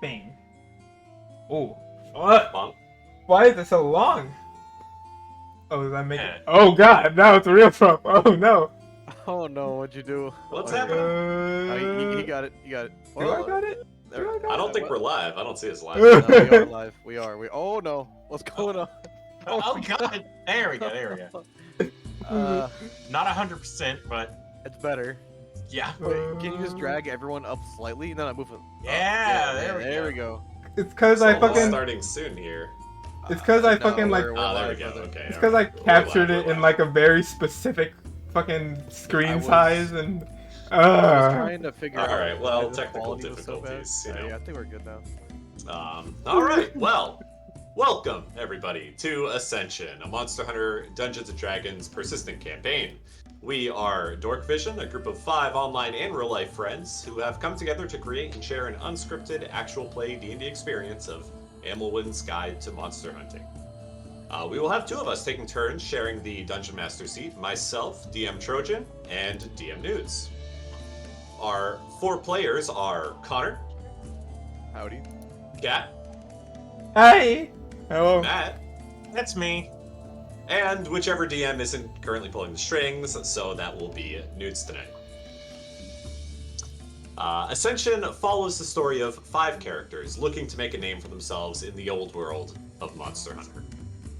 campaign. Oh, what? Long? Why is it so long? Oh, does that make Yeah. it? Oh God, now it's a real problem. Oh no. Oh no, what'd you do? What's Oh, happening? Oh, he got it. You got it. Do I got it? There, Do I got I don't think we're what? live. I don't see us live. No, we are live. We are. Oh no, what's going on? Oh God! There we go. There we go. Not 100%, but It's better. yeah. Wait, can you just drag everyone up slightly? No, move it. Yeah, there we go. It's because It's I almost fucking. starting soon here. It's because I No, fucking like. we're Oh, there we live, go. brother. Okay. It's because I We're captured live, it in like a very specific fucking screen was- size and. I was trying to figure out. All right, well, why the technical quality was so bad. difficulties, you know. Yeah, I think we're good now. All right, well, welcome everybody to Ascension, a Monster Hunter Dungeons & Dragons persistent campaign. We are Dork Vision, a group of 5 online and real-life friends who have come together to create and share an unscripted, actual play D&D experience of Amellwind's Guide to Monster Hunting. We will have 2 of us taking turns sharing the Dungeon Master seat, myself, DM Trojan, and DM Noods. Our 4 players are Connor, Howdy. Kat, Hi. Hello. Matt, That's me. and whichever DM isn't currently pulling the strings, so that will be Noods tonight. Ascension follows the story of 5 characters looking to make a name for themselves in the old world of Monster Hunter.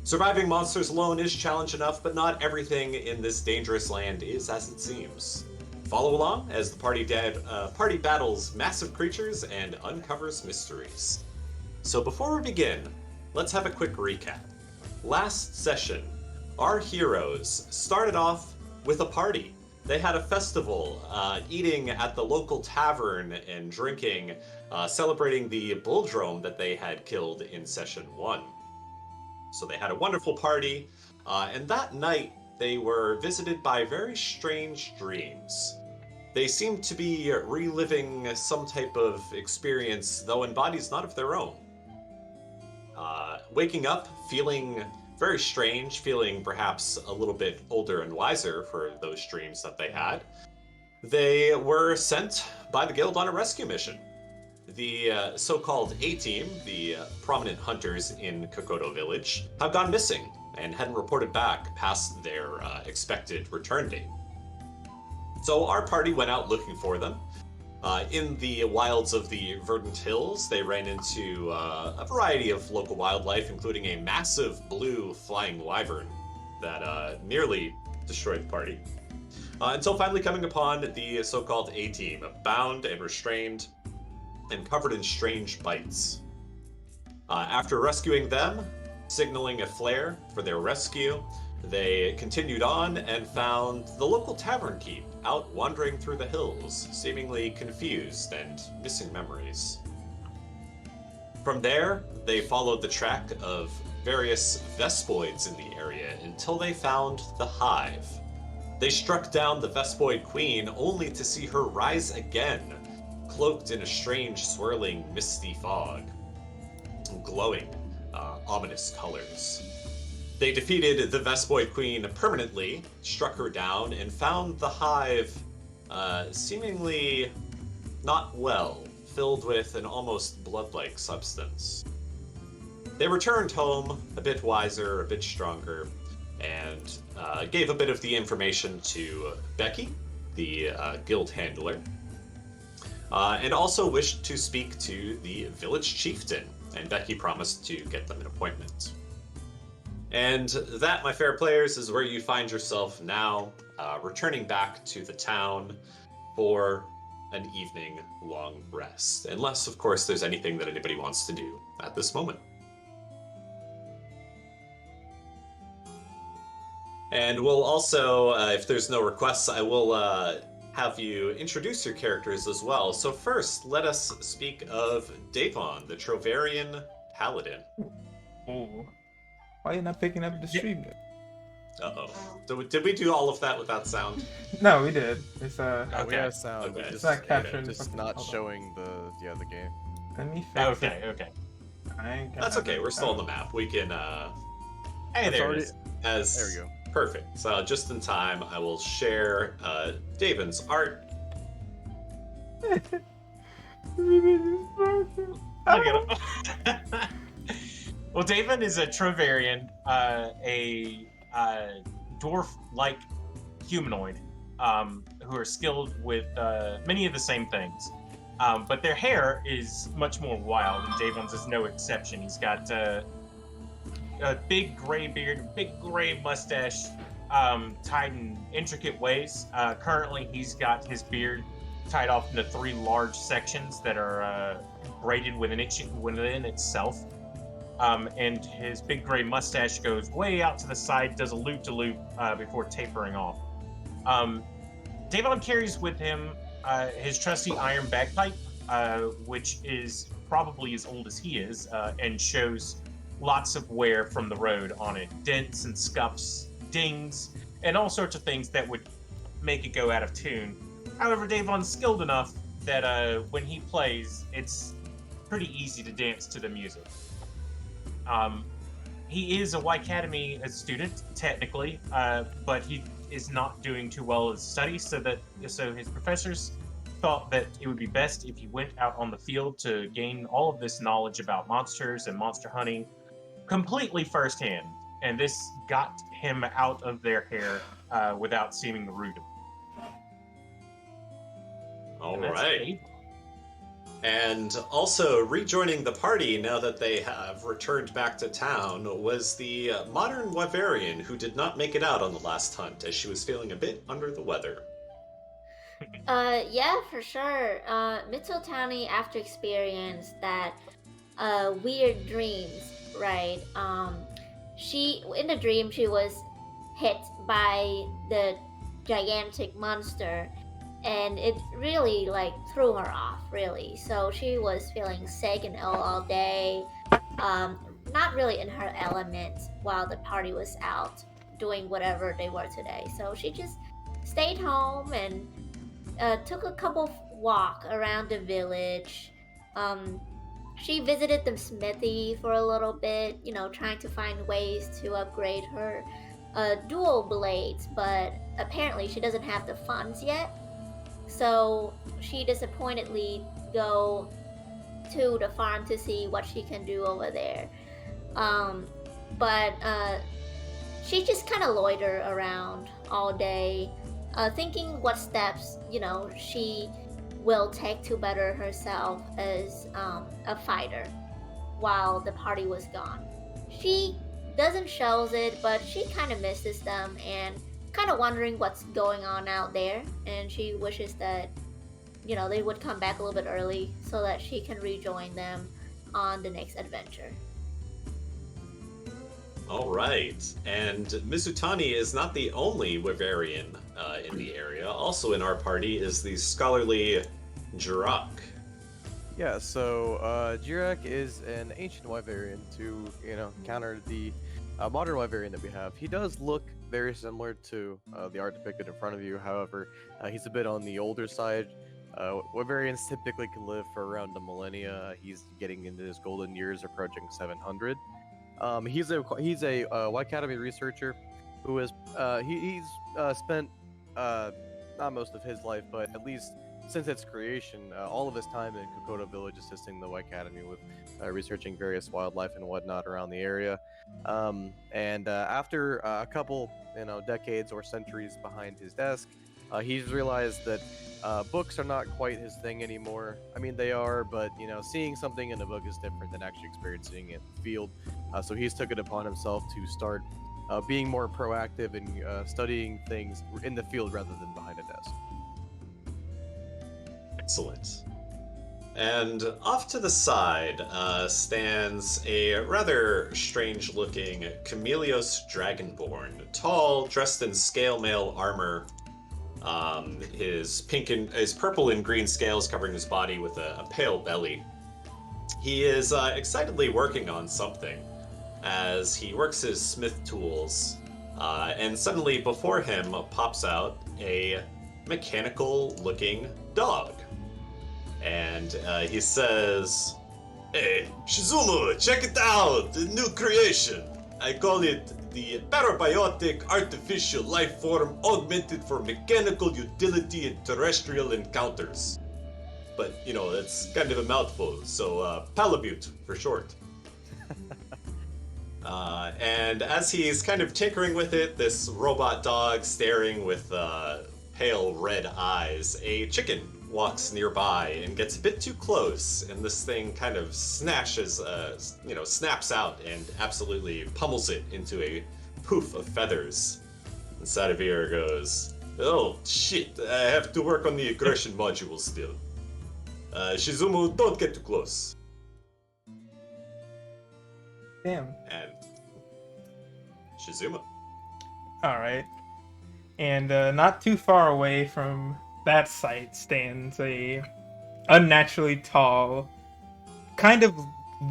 Surviving monsters alone is challenge enough, but not everything in this dangerous land is as it seems. Follow along as the party battles massive creatures and uncovers mysteries. So before we begin, let's have a quick recap. Last session, our heroes started off with a party. They had a festival, eating at the local tavern and drinking, celebrating the bulldrome that they had killed in session 1. So they had a wonderful party, and that night they were visited by very strange dreams. They seemed to be reliving some type of experience, though in bodies not of their own. Waking up, feeling very strange, feeling perhaps a little bit older and wiser for those dreams that they had, they were sent by the guild on a rescue mission. The so-called A-Team, the prominent hunters in Kokoto Village, have gone missing and hadn't reported back past their expected return date. So our party went out looking for them. In the wilds of the Verdant Hills, they ran into a variety of local wildlife, including a massive blue flying wyvern that nearly destroyed the party. Until finally coming upon the so-called A-Team, bound and restrained and covered in strange bites. After rescuing them, signaling a flare for their rescue, they continued on and found the local tavern keep out wandering through the hills, seemingly confused and missing memories. From there, they followed the track of various Vespoids in the area until they found the Hive. They struck down the Vespoid Queen only to see her rise again, cloaked in a strange, swirling, misty fog, glowing, ominous colors. They defeated the Vespoid Queen permanently, struck her down, and found the Hive seemingly not well, filled with an almost blood-like substance. They returned home a bit wiser, a bit stronger, and gave a bit of the information to Becky, the guild handler, and also wished to speak to the village chieftain, and Becky promised to get them an appointment. And that, my fair players, is where you find yourself now, returning back to the town for an evening-long rest. Unless, of course, there's anything that anybody wants to do at this moment. And we'll also, if there's no requests, I will have you introduce your characters as well. So first, let us speak of Davon, the Trovarian Paladin. Ooh. Why are you not picking up the stream? Uh-oh. Did we do all of that without sound? No, we did. It's No, we have sound. Okay. We're It's not capturing. just fucking- not hold on. showing the game. Let me fix it. Okay. I ain't That's gonna- okay, we're still on the map. We can, Hey, It's there already- it is. as... There we go. Perfect. So just in time, I will share Davon's art. Look at him. Well, Davin is a Trovarian, a dwarf-like humanoid, who are skilled with many of the same things. But their hair is much more wild, and Davin's is no exception. He's got a big gray beard, big gray mustache, tied in intricate ways. Currently, he's got his beard tied off into 3 large sections that are braided within itself. And his big gray mustache goes way out to the side, does a loop-to-loop before tapering off. Davon carries with him his trusty iron bagpipe, which is probably as old as he is, and shows lots of wear from the road on it. Dents and scuffs, dings, and all sorts of things that would make it go out of tune. However, Davon's skilled enough that when he plays, it's pretty easy to dance to the music. He is a Y Academy student, technically, but he is not doing too well in studies, so his professors thought that it would be best if he went out on the field to gain all of this knowledge about monsters and monster hunting completely firsthand. And this got him out of their hair without seeming rude. All right. And also rejoining the party now that they have returned back to town was the modern Wyverian who did not make it out on the last hunt as she was feeling a bit under the weather. Yeah, for sure. Mitsuotani, after experience that weird dreams, right? In the dream, she was hit by the gigantic monster, and it really threw her off, really. So she was feeling sick and ill all day, not really in her element while the party was out doing whatever they were today. So she just stayed home and took a couple walk around the village. She visited the smithy for a little bit, trying to find ways to upgrade her dual blades, but apparently she doesn't have the funds yet. So she disappointedly go to the farm to see what she can do over there. But she just kind of loiter around all day, thinking what steps, she will take to better herself as a fighter while the party was gone. She doesn't show it, but she kind of misses them and kind of wondering what's going on out there, and she wishes that they would come back a little bit early so that she can rejoin them on the next adventure. All right, and Mizutani is not the only Wyverian in the area. Also in our party is the scholarly Jirak. Yeah, so Jirak is an ancient Wyverian to counter the modern Wyverian that we have. He does look very similar to the art depicted in front of you. However, he's a bit on the older side. Wyverians typically can live for around a millennia. He's getting into his golden years, approaching 700. He's a Y Academy researcher who has he's spent not most of his life, but at least since its creation, all of his time in Kokoda Village assisting the Y Academy with researching various wildlife and whatnot around the area. And after a couple, decades or centuries behind his desk, he's realized that books are not quite his thing anymore. I mean, they are, but seeing something in a book is different than actually experiencing it in the field. So he's took it upon himself to start being more proactive and studying things in the field rather than behind a desk. Excellent. And off to the side stands a rather strange-looking Chameleos Dragonborn, tall, dressed in scale mail armor. His purple and green scales covering his body with a pale belly. He is excitedly working on something as he works his smith tools, and suddenly before him pops out a mechanical-looking dog. And he says, "Hey, Shizumu, check it out! The new creation! I call it the Parabiotic Artificial Life Form Augmented for Mechanical Utility in Terrestrial Encounters." but you know, it's kind of a mouthful, so Palamute for short. And as he's kind of tinkering with it, this robot dog staring with pale red eyes, a chicken walks nearby and gets a bit too close, and this thing kind of snaps out and absolutely pummels it into a poof of feathers. And Sadavir goes, "Oh shit, I have to work on the aggression module still. Shizumu, don't get too close." Damn. And Shizuma. Alright. And not too far away from that site stands a unnaturally tall, kind of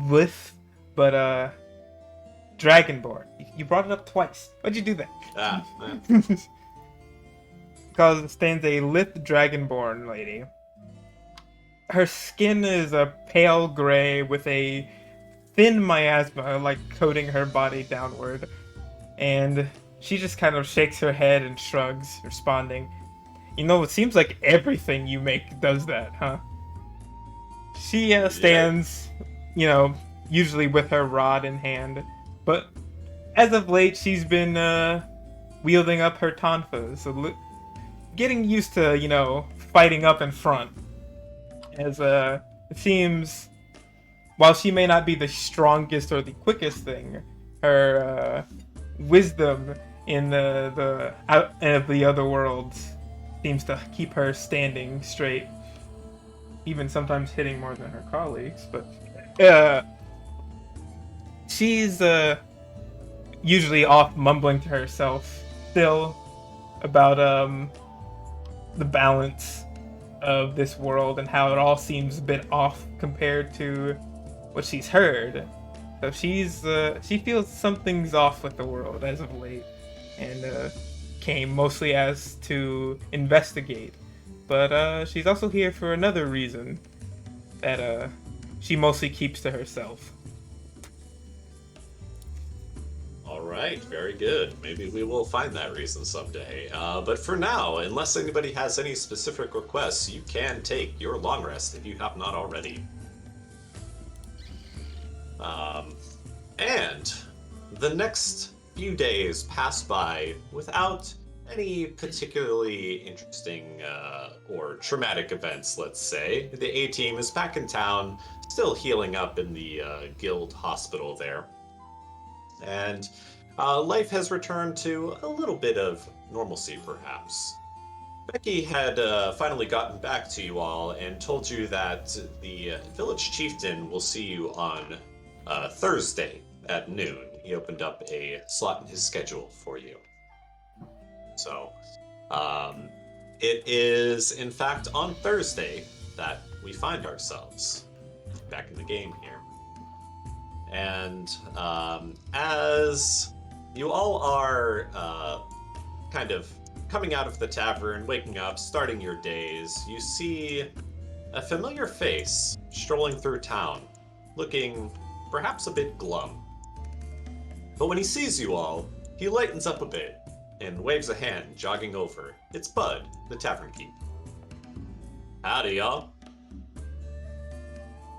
lithe, but dragonborn. You brought it up twice. Why'd you do that? Because stands a lithe dragonborn lady. Her skin is a pale gray with a thin miasma like coating her body downward, and she just kind of shakes her head and shrugs, responding, "You know, it seems like everything you make does that, huh?" She stands, you know, usually with her rod in hand, but as of late she's been wielding up her tonfa, so getting used to, you know, fighting up in front. As it seems, while she may not be the strongest or the quickest thing, her wisdom in the other worlds seems to keep her standing straight, even sometimes hitting more than her colleagues. But she's usually off mumbling to herself still about the balance of this world and how it all seems a bit off compared to what she's heard. So she feels something's off with the world as of late, and came mostly as to investigate. But she's also here for another reason that she mostly keeps to herself. Alright, very good. Maybe we will find that reason someday. But for now, unless anybody has any specific requests, you can take your long rest if you have not already. And the next few days pass by without any particularly interesting or traumatic events, let's say. The A-team is back in town, still healing up in the guild hospital there. And life has returned to a little bit of normalcy, perhaps. Becky had finally gotten back to you all and told you that the village chieftain will see you on Thursday at noon. He opened up a slot in his schedule for you. So, it is, in fact, on Thursday that we find ourselves back in the game here. And as you all are kind of coming out of the tavern, waking up, starting your days, you see a familiar face strolling through town, looking perhaps a bit glum. But when he sees you all, he lightens up a bit and waves a hand, jogging over. It's Bud, the tavern keep. Howdy, y'all.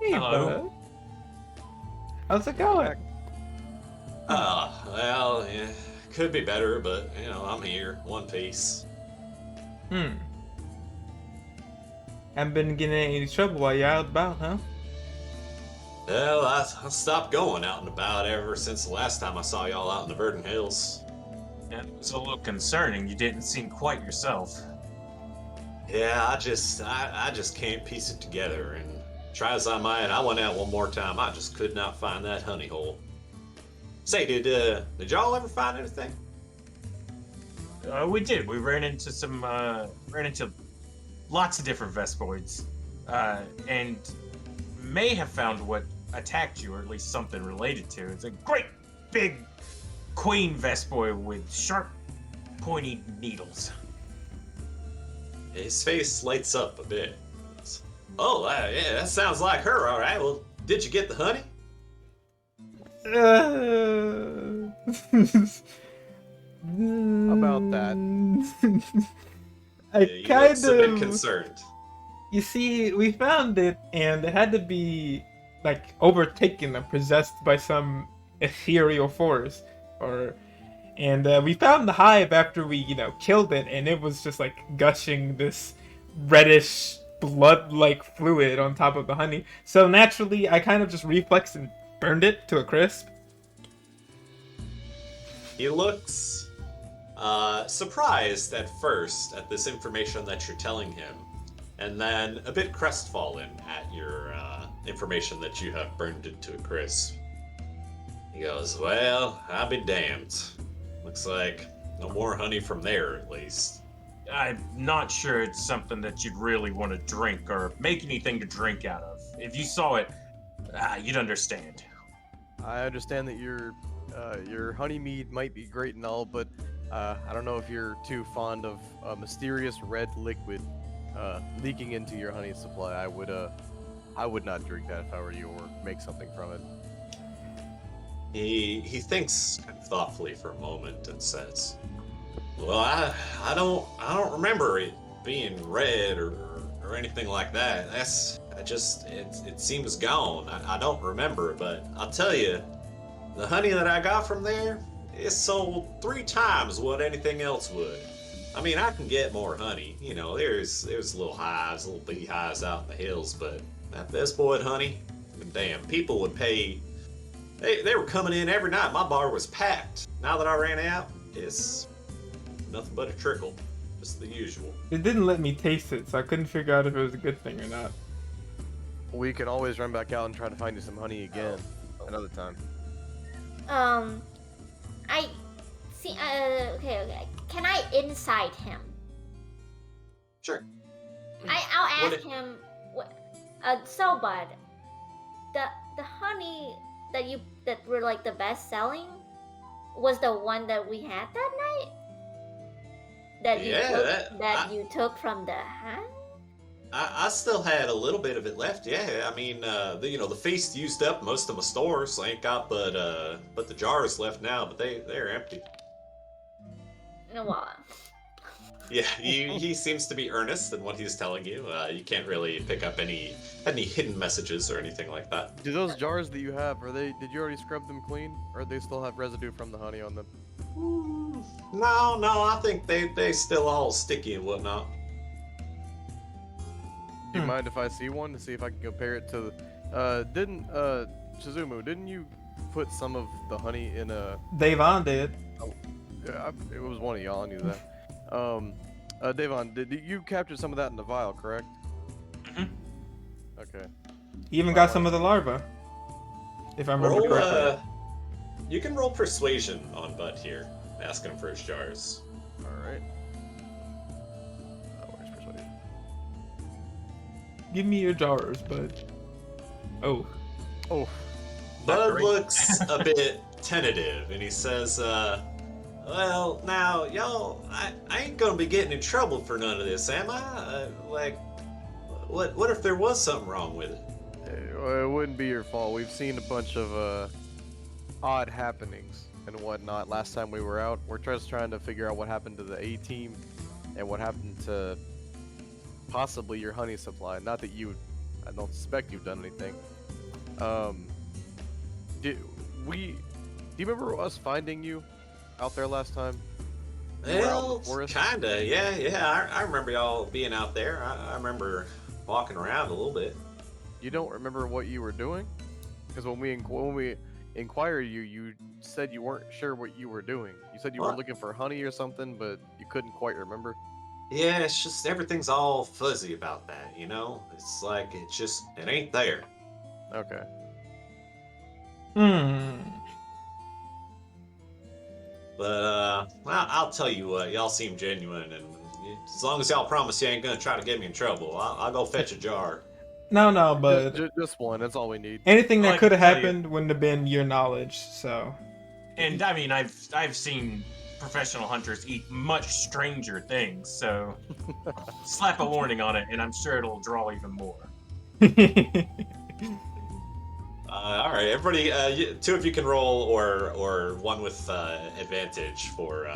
Hey, Hello. bud. How's it going? Well, yeah, could be better, but, you know, I'm here, one piece. Haven't been getting in any trouble while you're out about, huh? Well, I stopped going out and about ever since the last time I saw y'all out in the Verdant Hills. It was a little concerning. You didn't seem quite yourself. Yeah, I just can't piece it together, and try as I might, I went out one more time, I just could not find that honey hole. Say, did y'all ever find anything? We did. We ran into lots of different Vespoids, and may have found what attacked you, or at least something related to. It's a great big queen Vespoid with sharp, pointy needles. His face lights up a bit. Oh, yeah, that sounds like her, all right. Well, did you get the honey? About that. I Yeah, you kind look a bit of. concerned. You see, we found it, and it had to be like overtaken or possessed by some ethereal force, or and we found the hive after we, killed it, and it was just like gushing this reddish blood-like fluid on top of the honey. So naturally, I kind of just reflexed and burned it to a crisp. He looks surprised at first at this information that you're telling him, and then a bit crestfallen at your information that you have burned it to a crisp. He goes, "Well, I'll be damned. Looks like no more honey from there, at least." I'm not sure it's something that you'd really want to drink or make anything to drink out of. If you saw it, you'd understand. I understand that your honey mead might be great and all, but I don't know if you're too fond of a mysterious red liquid leaking into your honey supply. I would not drink that if I were you, or make something from it. He thinks kind of thoughtfully for a moment and says, "Well, I don't remember it being red or anything like that. It seems gone. I don't remember, but I'll tell you, the honey that I got from there, it sold 3 times what anything else would. I mean, I can get more honey. There's little hives, little beehives out in the hills, but this boy honey, damn, people would pay. They were coming in every night. My bar was packed. Now that I ran out, it's nothing but a trickle. Just the usual." It didn't let me taste it, so I couldn't figure out if it was a good thing or not. We can always run back out and try to find you some honey again another time. I see. Okay. Can I insight him? Sure. I'll What ask him. So, bud, the honey that were like the best selling was the one that we had that night. You took from the hive. I still had a little bit of it left. Yeah, I mean, the feast used up most of my stores, so I ain't got but the jars left now, but they're empty. Well, Yeah, he seems to be earnest in what he's telling you. You can't really pick up any hidden messages or anything like that. Do those jars that you have, did you already scrub them clean, or do they still have residue from the honey on them? No, I think they still all sticky and whatnot. Do you mind if I see one to see if I can compare it to Shizumu, didn't you put some of the honey in a... Devon did. Yeah, it was one of y'all, I knew that. Devon, did you capture some of that in the vial, correct? Mhm. Okay. He even got some of the larva, if I remember correctly. You can roll persuasion on Bud here, asking him for his jars. Alright. Where's persuasion? Give me your jars, bud. Oh. Bud looks a bit tentative, and he says, "Well, now, y'all, I ain't gonna be getting in trouble for none of this, am I? What if there was something wrong with it?" It wouldn't be your fault. We've seen a bunch of odd happenings and whatnot. Last time we were out, we're just trying to figure out what happened to the A team and what happened to possibly your honey supply. Not that I don't suspect you've done anything. Do you remember us finding you out there last time? You were out in the Well, forest? kinda, yeah. I remember y'all being out there. I remember walking around a little bit. You don't remember what you were doing? Because when we inquired you said you weren't sure what you were doing. You said you were What? looking for honey or something, but you couldn't quite remember. Yeah, it's just everything's all fuzzy about that, It's like it ain't there. Okay. But I'll tell you what, y'all seem genuine, and as long as y'all promise you ain't gonna try to get me in trouble, I'll go fetch a jar. No, but Just one. That's all we need. anything that Like, could have tell you- happened wouldn't have been your knowledge, so. And I mean, I've seen professional hunters eat much stranger things, so slap a warning on it, and I'm sure it'll draw even more. All right, everybody, two of you can roll, or one with advantage for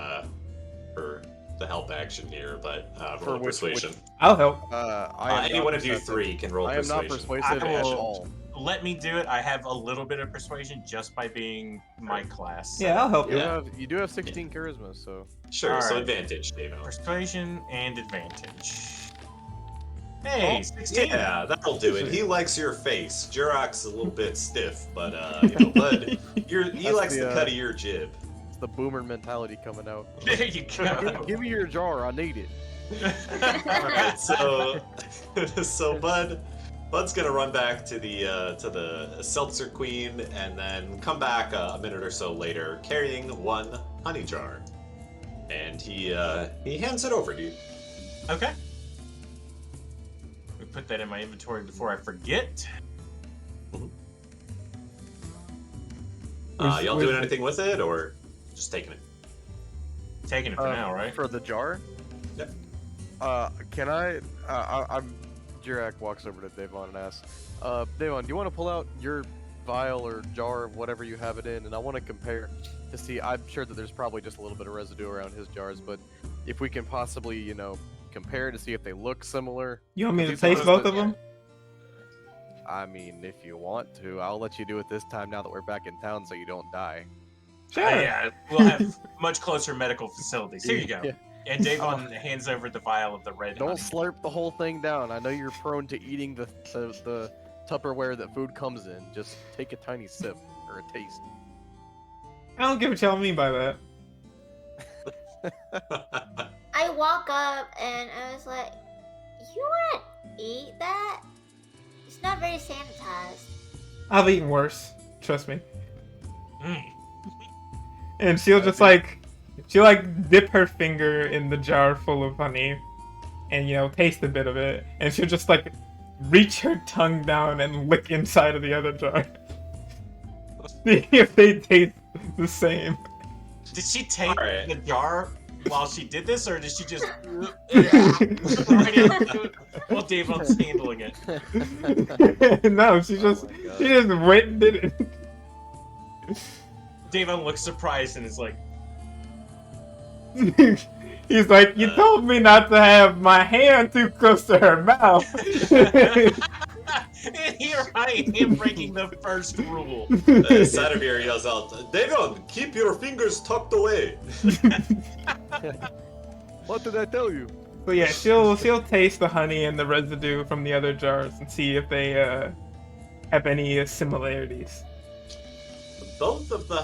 the help action here, but For roll which- persuasion. I'll help. I am Any not one of you perceptive. three can roll I am not persuasion. persuasive I at will- all. Let me do it. I have a little bit of persuasion just by being my class. Yeah, I'll help you. Yeah. You do have 16 charisma, so Sure, so Alright. advantage, Dave. Persuasion and advantage. Hey, 16. Yeah, that'll do it. He likes your face. Jurak's a little bit stiff, but Bud, he That's likes the the, cut of your jib. it's the boomer mentality coming out. There you go. Give me your jar, I need it. Alright, so Bud's gonna run back to the Seltzer Queen and then come back a minute or so later carrying one honey jar, and he hands it over to you. Okay. Let me put that in my inventory before I forget. Y'all doing anything with it or just taking it? Taking it for now, right? For the jar? Yep. Can I'm Jirak walks over to Devon and asks, Devon, do you want to pull out your vial or jar of whatever you have it in? And I want to compare to see, I'm sure that there's probably just a little bit of residue around his jars, but if we can possibly, compare to see if they look similar. You want me to These taste ones both that- of them? I mean, if you want to, I'll let you do it this time now that we're back in town so you don't die. Sure. Yeah, we'll have much closer medical facilities. Here you go. Yeah. And Davon hands over the vial of the red Don't honey. slurp the whole thing down. I know you're prone to eating the Tupperware that food comes in. Just take a tiny sip or a taste. I don't get what y'all mean by that. I walk up and I was like, "You wanna eat that? It's not very sanitized." I've eaten worse. Trust me. Mm. And she'll just she'll dip her finger in the jar full of honey and taste a bit of it, and she'll just reach her tongue down and lick inside of the other jar. See if they taste the same. Did she take Alright. the jar while she did this, or did she just right into it while Davon's handling it? No, she just went and did it. Davon looks surprised and is like, He's like, you told me not to have my hand too close to her mouth. and here I am breaking the first rule. Sadamir yells out, Devon, keep your fingers tucked away. What did I tell you? So yeah, she'll taste the honey and the residue from the other jars and see if they have any similarities. Both of the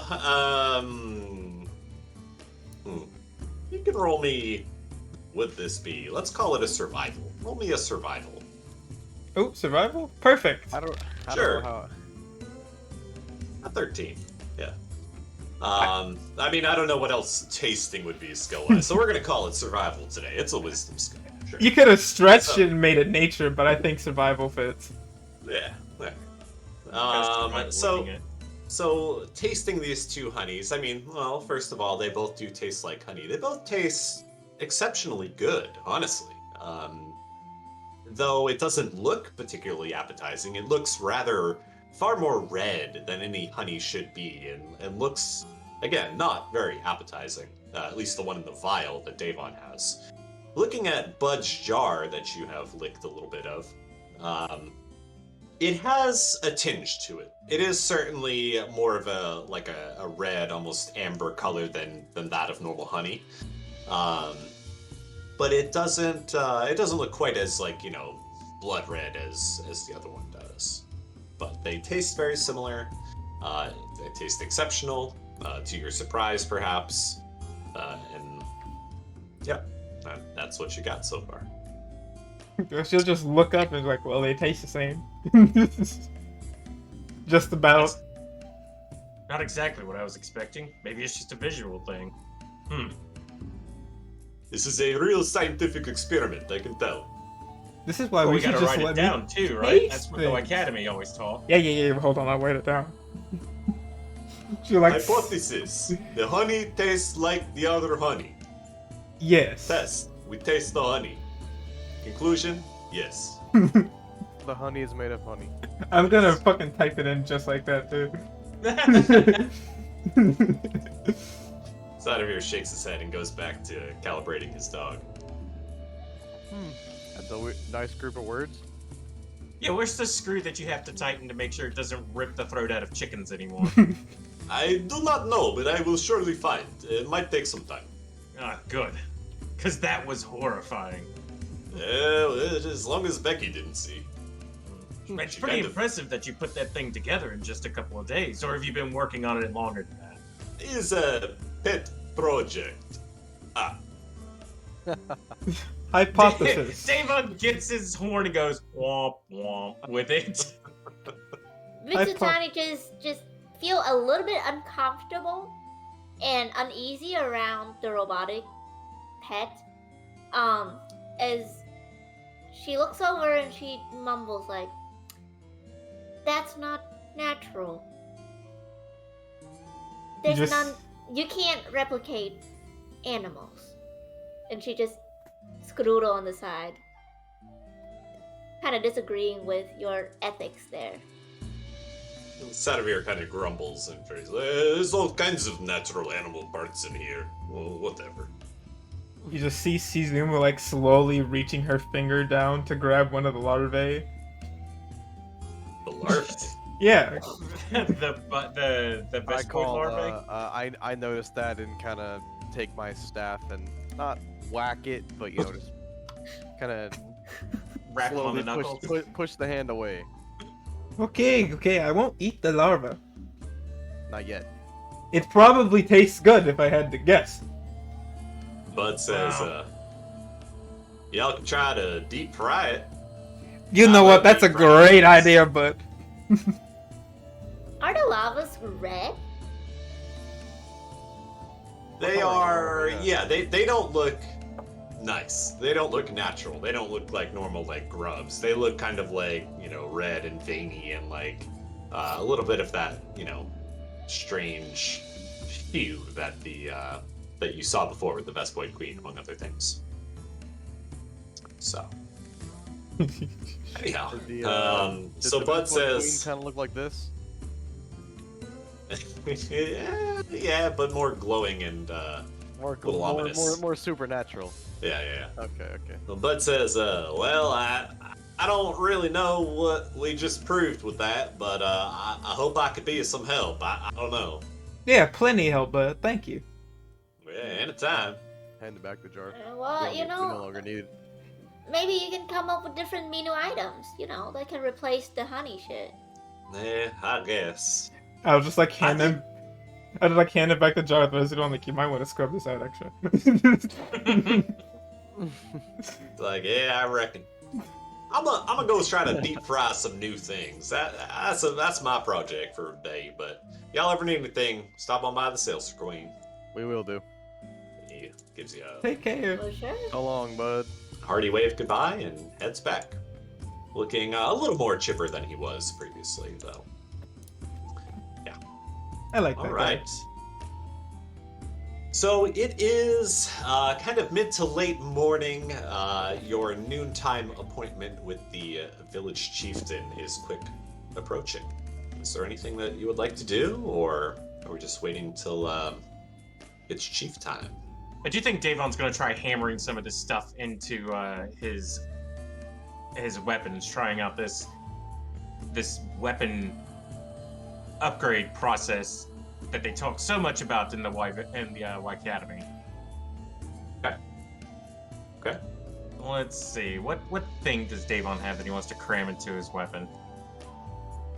You can roll me. Would this be? Let's call it a survival. Roll me a survival. Oh, survival? Perfect. I don't Sure. know how. A 13. Yeah. I mean, I don't know what else tasting would be skill-wise, so we're gonna call it survival today. It's a wisdom skill. Sure. You could have stretched it and made it nature, but I think survival fits. Yeah. Yeah. Because So tasting these two honeys, I mean, well, first of all, they both do taste like honey. They both taste exceptionally good, honestly. Though it doesn't look particularly appetizing, it looks rather far more red than any honey should be, and looks, again, not very appetizing. At least the one in the vial that Davon has. Looking at Bud's jar that you have licked a little bit of, it has a tinge to it. It is certainly more of a red, almost amber color than that of normal honey. But it doesn't look quite as blood red as the other one does. But they taste very similar. They taste exceptional, to your surprise perhaps. And yeah, that's what you got so far. She'll just look up and be like, well, they taste the same. Just about. That's not exactly what I was expecting. Maybe it's just a visual thing. This is a real scientific experiment, I can tell. This is why Well, we we should gotta just write let it me down too, right? taste That's what the things. Academy always taught. Yeah. Hold on, I'll write it down. She likes. Hypothesis. The honey tastes like the other honey. Yes. Test. We taste the honey. Conclusion? Yes. The honey is made of honey. I'm gonna fucking type it in just like that, too. Sadavir shakes his head and goes back to calibrating his dog. That's a nice group of words. Yeah, where's the screw that you have to tighten to make sure it doesn't rip the throat out of chickens anymore? I do not know, but I will surely find. It might take some time. Ah, good. Because that was horrifying. Well, as long as Becky didn't see. It's She pretty kind of- impressive that you put that thing together in just a couple of days, or have you been working on it longer than that? Is a pet project. Hypothesis. Davon gets his horn and goes womp womp with it. Mitsutani just feel a little bit uncomfortable and uneasy around the robotic pet. As she looks over and she mumbles like, "That's not natural. There's Just- none. You can't replicate animals." And she just skedoodle on the side, kind of disagreeing with your ethics there. Sadavir kind of grumbles and says, there's all kinds of natural animal parts in here. Well, whatever. You just see Shizumu like slowly reaching her finger down to grab one of the larvae. The larvae. Yeah, the I best call. larvae. I noticed that and kind of take my staff and not whack it, but just kind of Wrap him on slowly the knuckles. push the hand away. okay, I won't eat the larva. Not yet. It probably tastes good if I had to guess. Bud says, Wow. y'all can try to deep fry it. You I know love what? That's a deep fried great things. idea, but Are the lavas red? They Oh, are, yeah. they don't look nice. They don't look natural. They don't look like normal, like, grubs. They look kind of like, red and veiny and, like, a little bit of that, strange hue that that you saw before with the Vespoid Queen, among other things. So, anyhow, so Bud says, kind of look like this. yeah, but more glowing and, More Little ominous. more supernatural. yeah. Okay. Well, Bud says, well, I don't really know what we just proved with that, but I hope I could be of some help. I don't know. yeah, plenty help, but thank you. Yeah, anytime. Hand it back the jar. Well, we no longer need it. maybe you can come up with different menu items, that can replace the honey shit. Yeah, I guess. I was just like hand it back the jar with residue. I'm like, you might want to scrub this out extra. It's like, yeah, I reckon. I'm gonna go try to deep fry some new things. That's my project for today. But y'all ever need anything, stop on by the sales screen. We will do. He gives you a Take care. For sure. So long, bud. hearty wave goodbye and heads back. Looking a little more chipper than he was previously, though. I like that All guy. right. So it is kind of mid to late morning. Your noontime appointment with the village chieftain is quick approaching. Is there anything that you would like to do, or are we just waiting till it's chief time? I do think Davon's going to try hammering some of this stuff into his weapons, trying out this weapon upgrade process that they talk so much about in the Y Academy. Okay. Let's see. What thing does Davon have that he wants to cram into his weapon?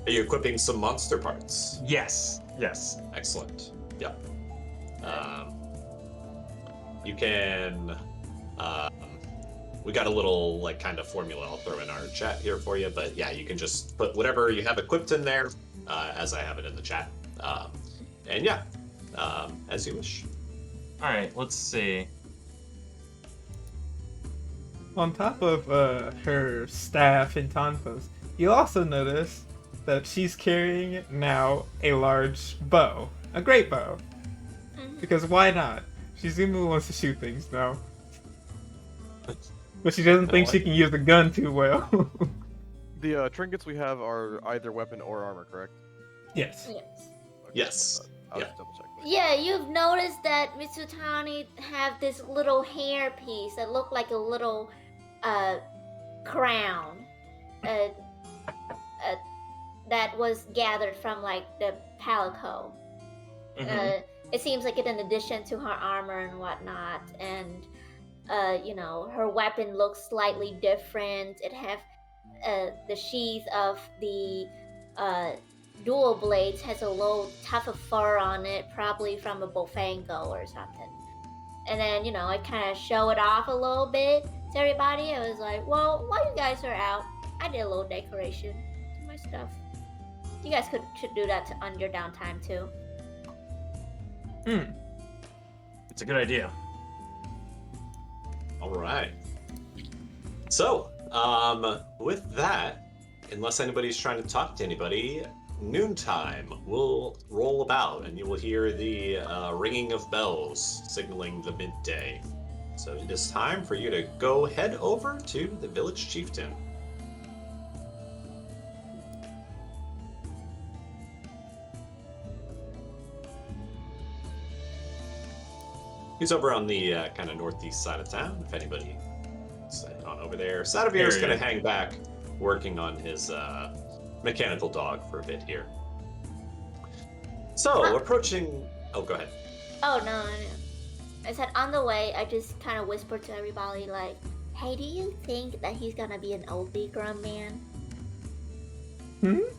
Are you equipping some monster parts? Yes. Excellent. Yep. You can. We got a little kind of formula I'll throw in our chat here for you, but yeah, you can just put whatever you have equipped in there, as I have it in the chat, and yeah, as you wish. All right. Let's see. On top of her staff and tonfas, you also notice that she's carrying now a large bow, a great bow. Mhm. Because why not? Shizumu wants to shoot things now. But she doesn't think she can use the gun too well. The trinkets we have are either weapon or armor, correct? Yes. Yes. Yes. I'll Yeah. just double check. Yeah, you've noticed that Mitsutani have this little hair piece that looked like a little crown that was gathered from like the palico. Mhm. It seems like it in addition to her armor and whatnot, and her weapon looks slightly different. It have the sheath of the dual blades has a little tuft of fur on it, probably from a bofango or something. And then I kind of show it off a little bit to everybody. I was like, well, while you guys are out, I did a little decoration to my stuff. You guys should do that on your downtime too. It's a good idea. All right. So, with that, unless anybody's trying to talk to anybody, noontime will roll about, and you will hear the ringing of bells signaling the midday. So it is time for you to go head over to the village chieftain. He's over on the kind of northeast side of town, if anybody is heading on over there. Sadovir is There he going to is. hang back, working on his mechanical dog for a bit here. So, approaching... Oh, go ahead. Oh no. I said on the way, I just kind of whispered to everybody like, "Hey, do you think that he's gonna be an old Bikram man? Do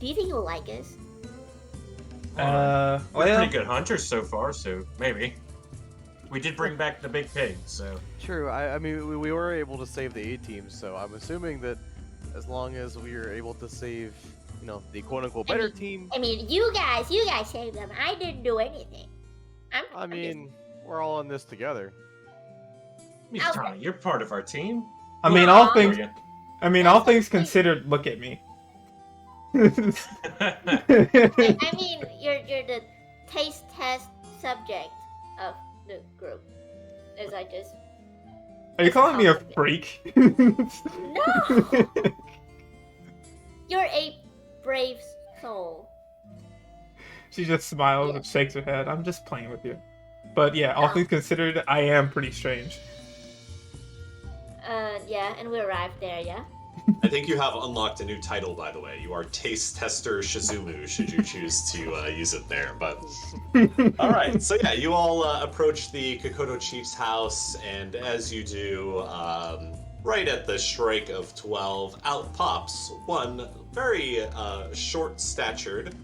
you think he'll like us?" We're Well, pretty good hunters so far, so maybe. We did bring back the big pig, so. True. I mean, we were able to save the A team, so I'm assuming that as long as we are able to save, the quote-unquote better team. I mean, you guys saved them. I didn't do anything. I mean, we're all in this together. Mizutani, you're part of our team. I mean, Aw. all things. I mean, all things considered. Look at me. I mean, you're the taste test subject of the group. As I just Are you calling me a freak? no, you're a brave soul. She just smiles and shakes her head. I'm just playing with you. But yeah, all things considered, I am pretty strange. Yeah, and we arrived there. Yeah. I think you have unlocked a new title, by the way. You are Taste Tester Shizumu, should you choose to use it there. But all right, so yeah, you all approach the Kokoto Chief's house, and as you do, right at the strike of 12, out pops one very short-statured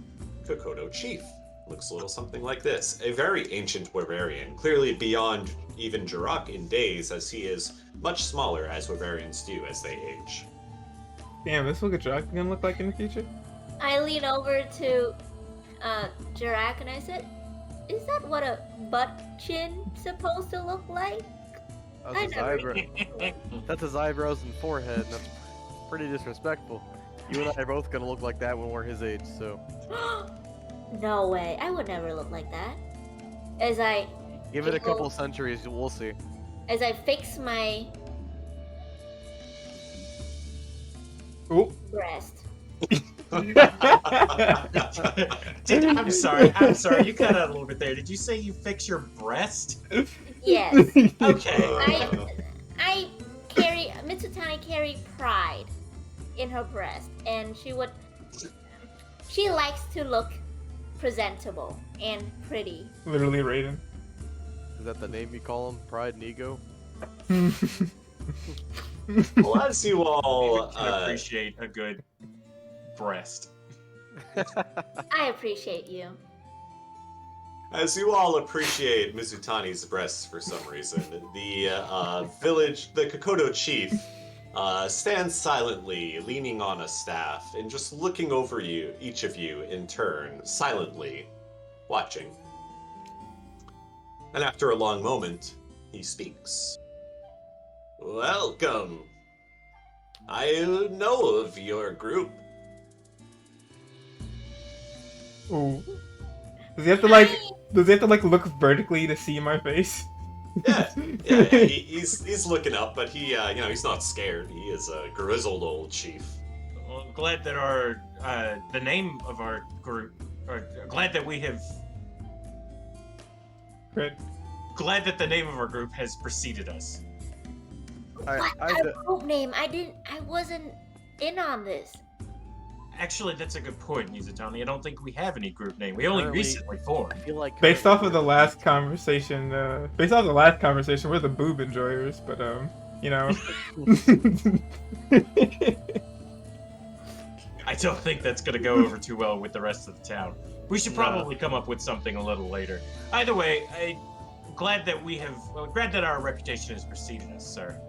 Kokoto Chief. Looks a little something like this. A very ancient Wyverian, clearly beyond even Jirok in days, as he is much smaller, as Wyverians do as they age. Damn, this is what a dragon gonna look like in the future? I lean over to Jirak and I said, "Is that what a butt chin supposed to look like?" I never- That's his eyebrows and forehead. And that's pretty disrespectful. You and I are both gonna look like that when we're his age, so. No way. I would never look like that. As I Give it a couple centuries, we'll see. as I fix my Ooh. breast. I'm sorry. You cut out a little bit there. Did you say you fix your breast? Yes. Okay. I carry Mitsutani carry pride in her breast, and she likes to look presentable and pretty. Literally Raiden. Is that the name you call him? Pride and ego? Well, as you all Can appreciate a good breast. I appreciate you. As you all appreciate Mizutani's breasts for some reason, the the Kokoto chief, stands silently, leaning on a staff, and just looking over you, each of you in turn, silently, watching. And after a long moment, he speaks. Welcome. I know of your group. Ooh. Does he have to look vertically to see my face? Yeah, he's looking up, but he, he's not scared. He is a grizzled old chief. Well, glad that our the name of our group, or glad that we have, Great. glad that the name of our group has preceded us. What? Our group name? I wasn't in on this. Actually, that's a good point, Nizutani. I don't think we have any group name. We only Currently- recently formed. I feel like Based off of the currently last conversation, we're the boob enjoyers, but you know. I don't think that's going to go over too well with the rest of the town. We should probably come up with something a little later. Either way, I'm glad that our reputation has preceded us, sir.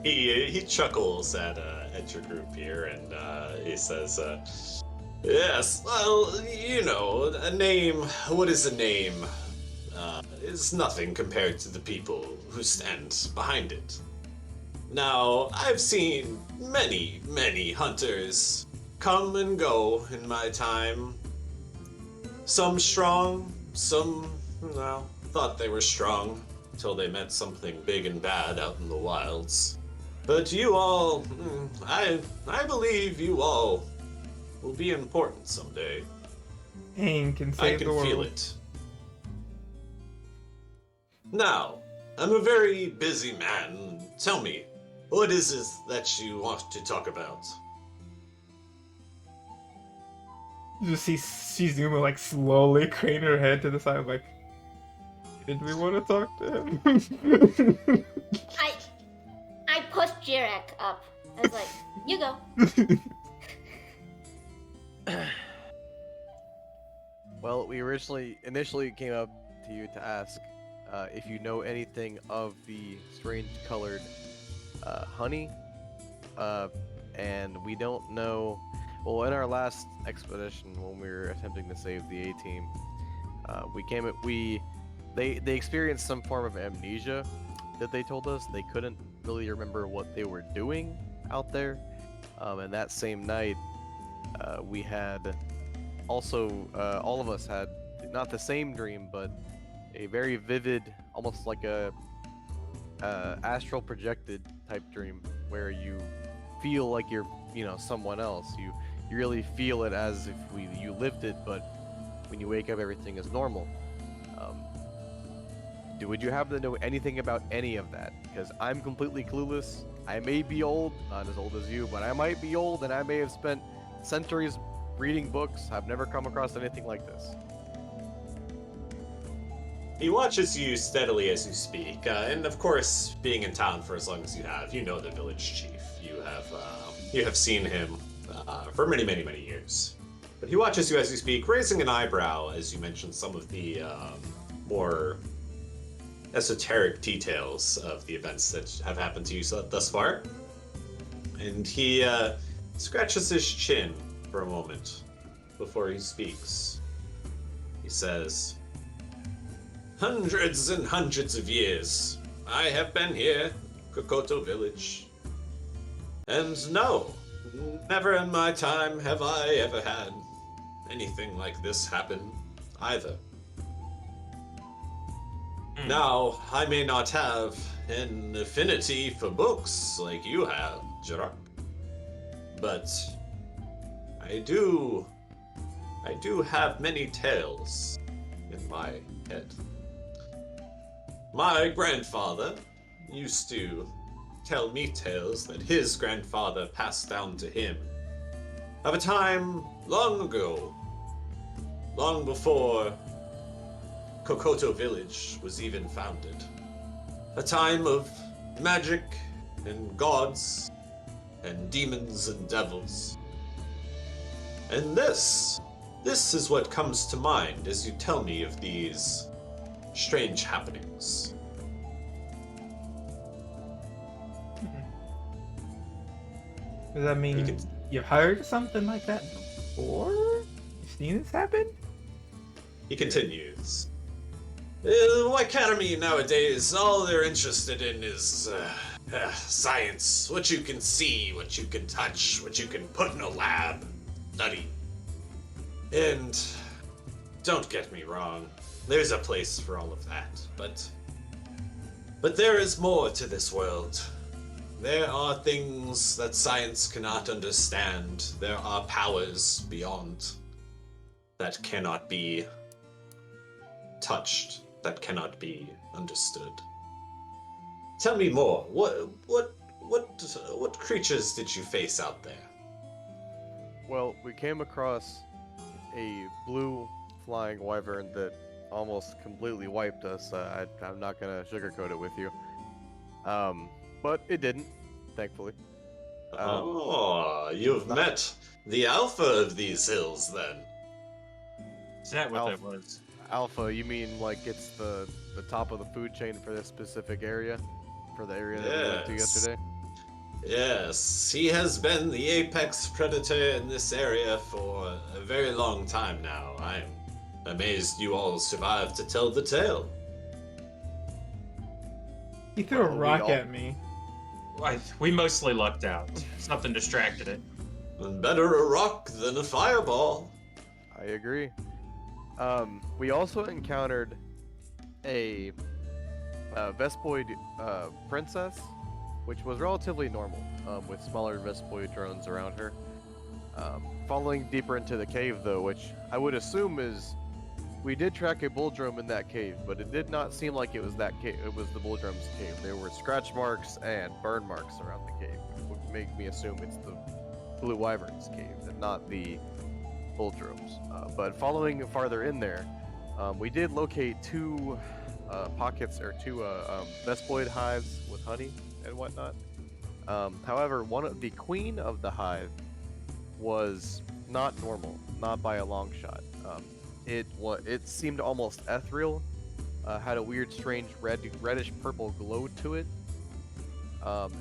He chuckles at your group here, and he says, "Yes, well, you know, a name. What is a name? Is nothing compared to the people who stand behind it. Now, I've seen many hunters come and go in my time. Some strong, some, well, thought they were strong until they met something big and bad out in the wilds. But you all, I believe you all will be important someday. Aang can I save can the world. feel it. Now, I'm a very busy man. Tell me, what is it that you want to talk about? You just see Shizuma like slowly crane her head to the side, like, did we want to talk to him? I pushed Jirak up. I was like, you go. Well, we initially came up to you to ask if you know anything of the strange colored honey, and we don't know. Well, in our last expedition, when we were attempting to save the A-team, they experienced some form of amnesia that they told us. They couldn't really remember what they were doing out there, and that same night, we had also all of us had not the same dream, but a very vivid, almost like a astral projected type dream, where you feel like you're, someone else. You really feel it as if you lived it, but when you wake up, everything is normal. Would you happen to know anything about any of that? Because I'm completely clueless. I may be old, not as old as you, but I might be old, and I may have spent centuries reading books. I've never come across anything like this. He watches you steadily as you speak, and of course, being in town for as long as you have, you know the village chief. You have seen him for many years. But he watches you as you speak, raising an eyebrow as you mention some of the more esoteric details of the events that have happened to you thus far. And he scratches his chin for a moment before he speaks. He says, "Hundreds and hundreds of years I have been here, Kokoto Village. And no, never in my time have I ever had anything like this happen either. Now, I may not have an affinity for books like you have, Jirak, but I do have many tales in my head. My grandfather used to tell me tales that his grandfather passed down to him of a time long ago, long before Kokoto Village was even founded. A time of magic and gods and demons and devils. And this is what comes to mind as you tell me of these strange happenings." Does that mean You can- you've heard something like that before? You've seen this happen? He continues. The Academy nowadays, all they're interested in is science. What you can see, what you can touch, what you can put in a lab, study. And don't get me wrong, there's a place for all of that, but there is more to this world. There are things that science cannot understand. There are powers beyond that cannot be touched, that cannot be understood. Tell me more. What creatures did you face out there? Well, we came across a blue flying wyvern that almost completely wiped us. I'm not gonna sugarcoat it with you. But it didn't, thankfully. Oh, you've not- met the alpha of these hills, then. Is that what that Alpha. was? Alpha, you mean like it's the top of the food chain for this specific area? For the area that we went to Yes. yesterday? Yes, he has been the apex predator in this area for a very long time now. I'm amazed you all survived to tell the tale. He threw a Well, we rock all- at me. We mostly lucked out. Something distracted it. Better a rock than a fireball. I agree. We also encountered a Vespoid princess, which was relatively normal, with smaller Vespoid drones around her. Following deeper into the cave, though, which I would assume is... We did track a bull drum in that cave, but it did not seem like it was that cave. It was the bull drum's cave. There were scratch marks and burn marks around the cave, which would make me assume it's the blue wyvern's cave and not the bull drums. But following farther in there, we did locate two pockets or two Vespoid hives with honey and whatnot. However, the queen of the hive was not normal, not by a long shot. It seemed almost ethereal, had a weird, strange reddish purple glow to it.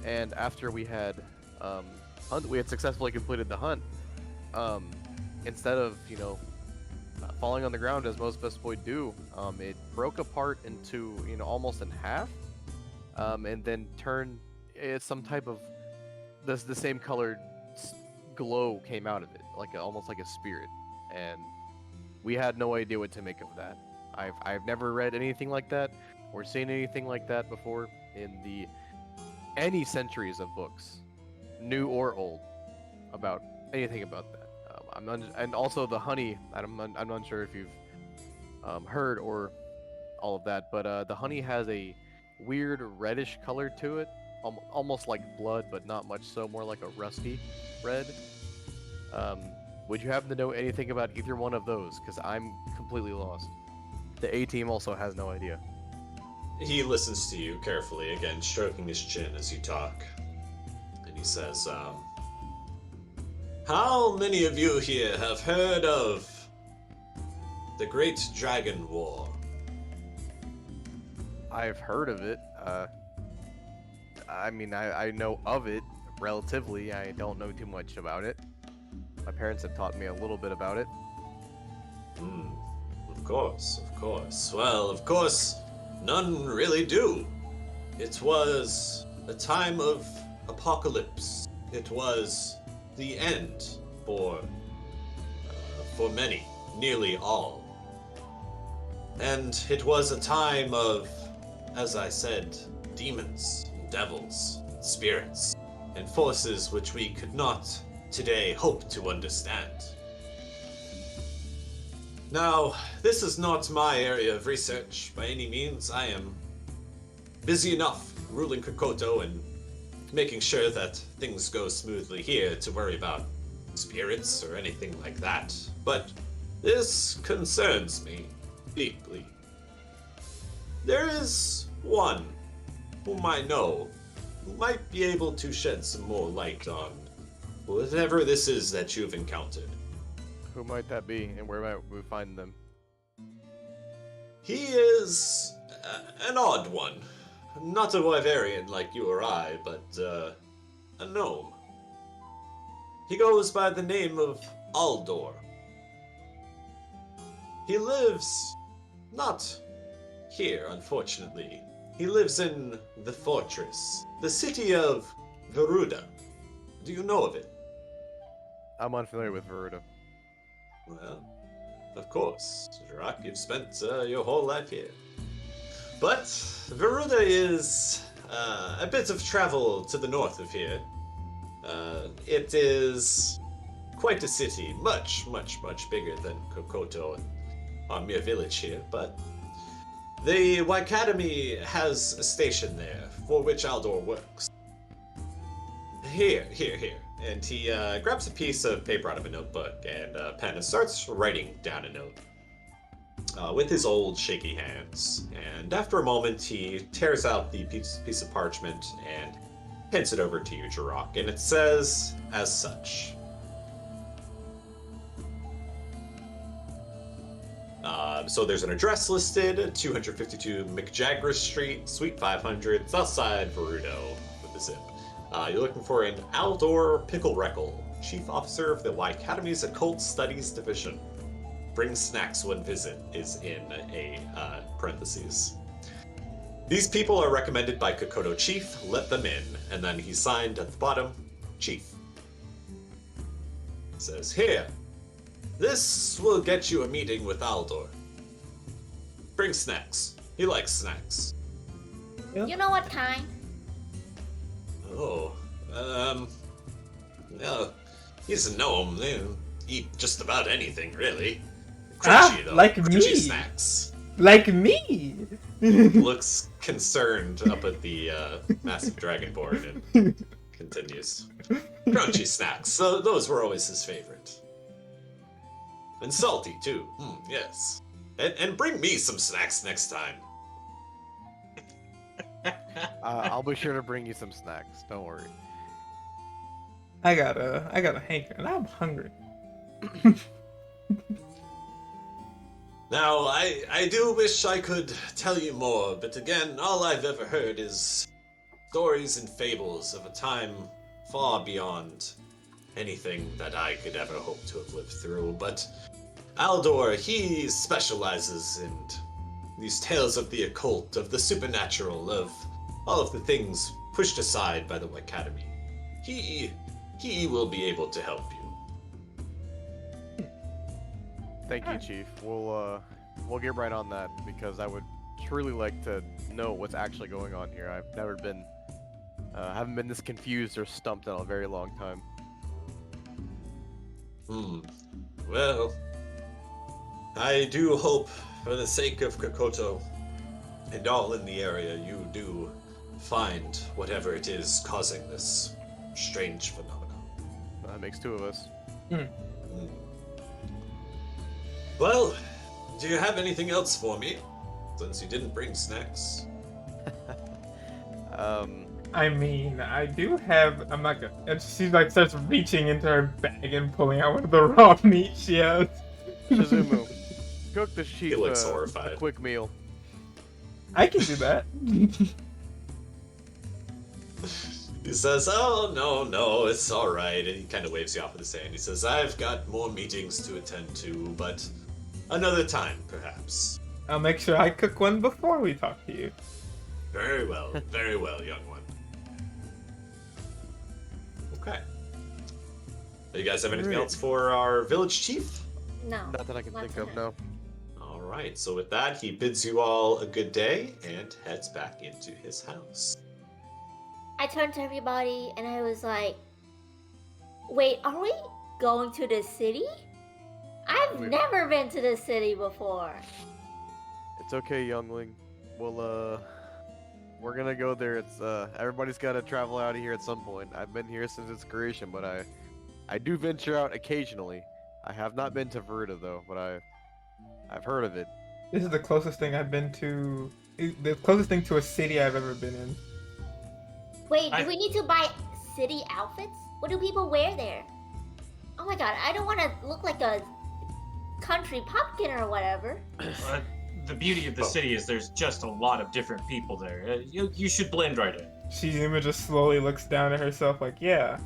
And after we had successfully completed the hunt, instead of falling on the ground as most Vespoid do, it broke apart into almost in half, and then turned some type of the same colored glow came out of it, almost like a spirit, and we had no idea what to make of that. I've never read anything like that or seen anything like that before in any centuries of books, new or old, about anything about that. And also the honey. I'm not sure if you've heard or all of that, but the honey has a weird reddish color to it, almost like blood, but not much so, more like a rusty red. Would you happen to know anything about either one of those? Because I'm completely lost. The A team also has no idea. He listens to you carefully, again, stroking his chin as you talk. And he says, how many of you here have heard of the Great Dragon War? I've heard of it. I mean, I know of it relatively. I don't know too much about it. My parents have taught me a little bit about it. Of course. Well, of course, none really do. It was a time of apocalypse. It was the end for many, nearly all. And it was a time of, as I said, demons, devils, spirits, and forces which we could not today hope to understand. Now, this is not my area of research by any means. I am busy enough ruling Kokoto and making sure that things go smoothly here to worry about spirits or anything like that. But this concerns me deeply. There is one whom I know who might be able to shed some more light on whatever this is that you've encountered. Who might that be, and where might we find them? He is an odd one. Not a wyverian like you or I, but a gnome. He goes by the name of Aldor. He lives not here, unfortunately. He lives in the fortress, the city of Veruda. Do you know of it? I'm unfamiliar with Veruda. Well, of course, Jirak, you've spent your whole life here. But Veruda is a bit of travel to the north of here. It is quite a city, much, much, much bigger than Kokoto and our mere village here, but the Academy has a station there, for which Aldor works. Here. And he grabs a piece of paper out of a notebook and a pen and starts writing down a note with his old shaky hands. And after a moment, he tears out the piece of parchment and hands it over to you, Jirok. And it says as such. So there's an address listed, 252 McJaggers Street, Suite 500, Southside Verudo, with the zip. You're looking for an Aldor Picklereckle, Chief Officer of the Y Academy's Occult Studies Division. Bring snacks when visit is in a parentheses. These people are recommended by Kokoto Chief, let them in. And then he signed at the bottom, Chief. It says, here, this will get you a meeting with Aldor. Bring snacks. He likes snacks. You know what kind? Oh, no, he's a gnome. They eat just about anything, really. Crunchy, though. Like Crunchy me. snacks. Like me. Looks concerned up at the massive dragonborn and continues. Crunchy snacks. So those were always his favorite. And salty, too. Yes. And bring me some snacks next time. I'll be sure to bring you some snacks. Don't worry. I got a hanker, and I'm hungry. Now, I do wish I could tell you more, but again, all I've ever heard is stories and fables of a time far beyond anything that I could ever hope to have lived through. But Aldor, he specializes in these tales of the occult, of the supernatural, of all of the things pushed aside by the Academy. He will be able to help you. Thank you, Chief. We'll get right on that because I would truly like to know what's actually going on here. I've never been, haven't been this confused or stumped in a very long time. Well, I do hope, for the sake of Kokoto and all in the area, you do find whatever it is causing this strange phenomenon. That makes two of us. Well, do you have anything else for me? Since you didn't bring snacks. I mean, I do have. I'm not gonna. And she like starts reaching into her bag and pulling out one of the raw meat she has. Shizumu, cook the Chief He looks a horrified. quick meal. I can do that. He says, oh, no, it's alright. And he kind of waves you off with his hand. He says, I've got more meetings to attend to, but another time, perhaps. I'll make sure I cook one before we talk to you. Very well, young one. Okay. Do you guys have anything Alright. else for our village chief? No. Not that I can not think of, tonight. no. Alright, so with that, he bids you all a good day and heads back into his house. I turned to everybody and I was like, wait, are we going to the city? I've never been to the city before. It's okay, youngling. We're gonna go there. It's everybody's gotta travel out of here at some point. I've been here since its creation, but I do venture out occasionally. I have not been to Veruda though, but I've heard of it. This is the closest thing I've been to. The closest thing to a city I've ever been in. Wait, do we need to buy city outfits? What do people wear there? Oh my god, I don't want to look like a country pumpkin or whatever. The beauty of the city is there's just a lot of different people there. You should blend right in. Shizuma just slowly looks down at herself like, yeah.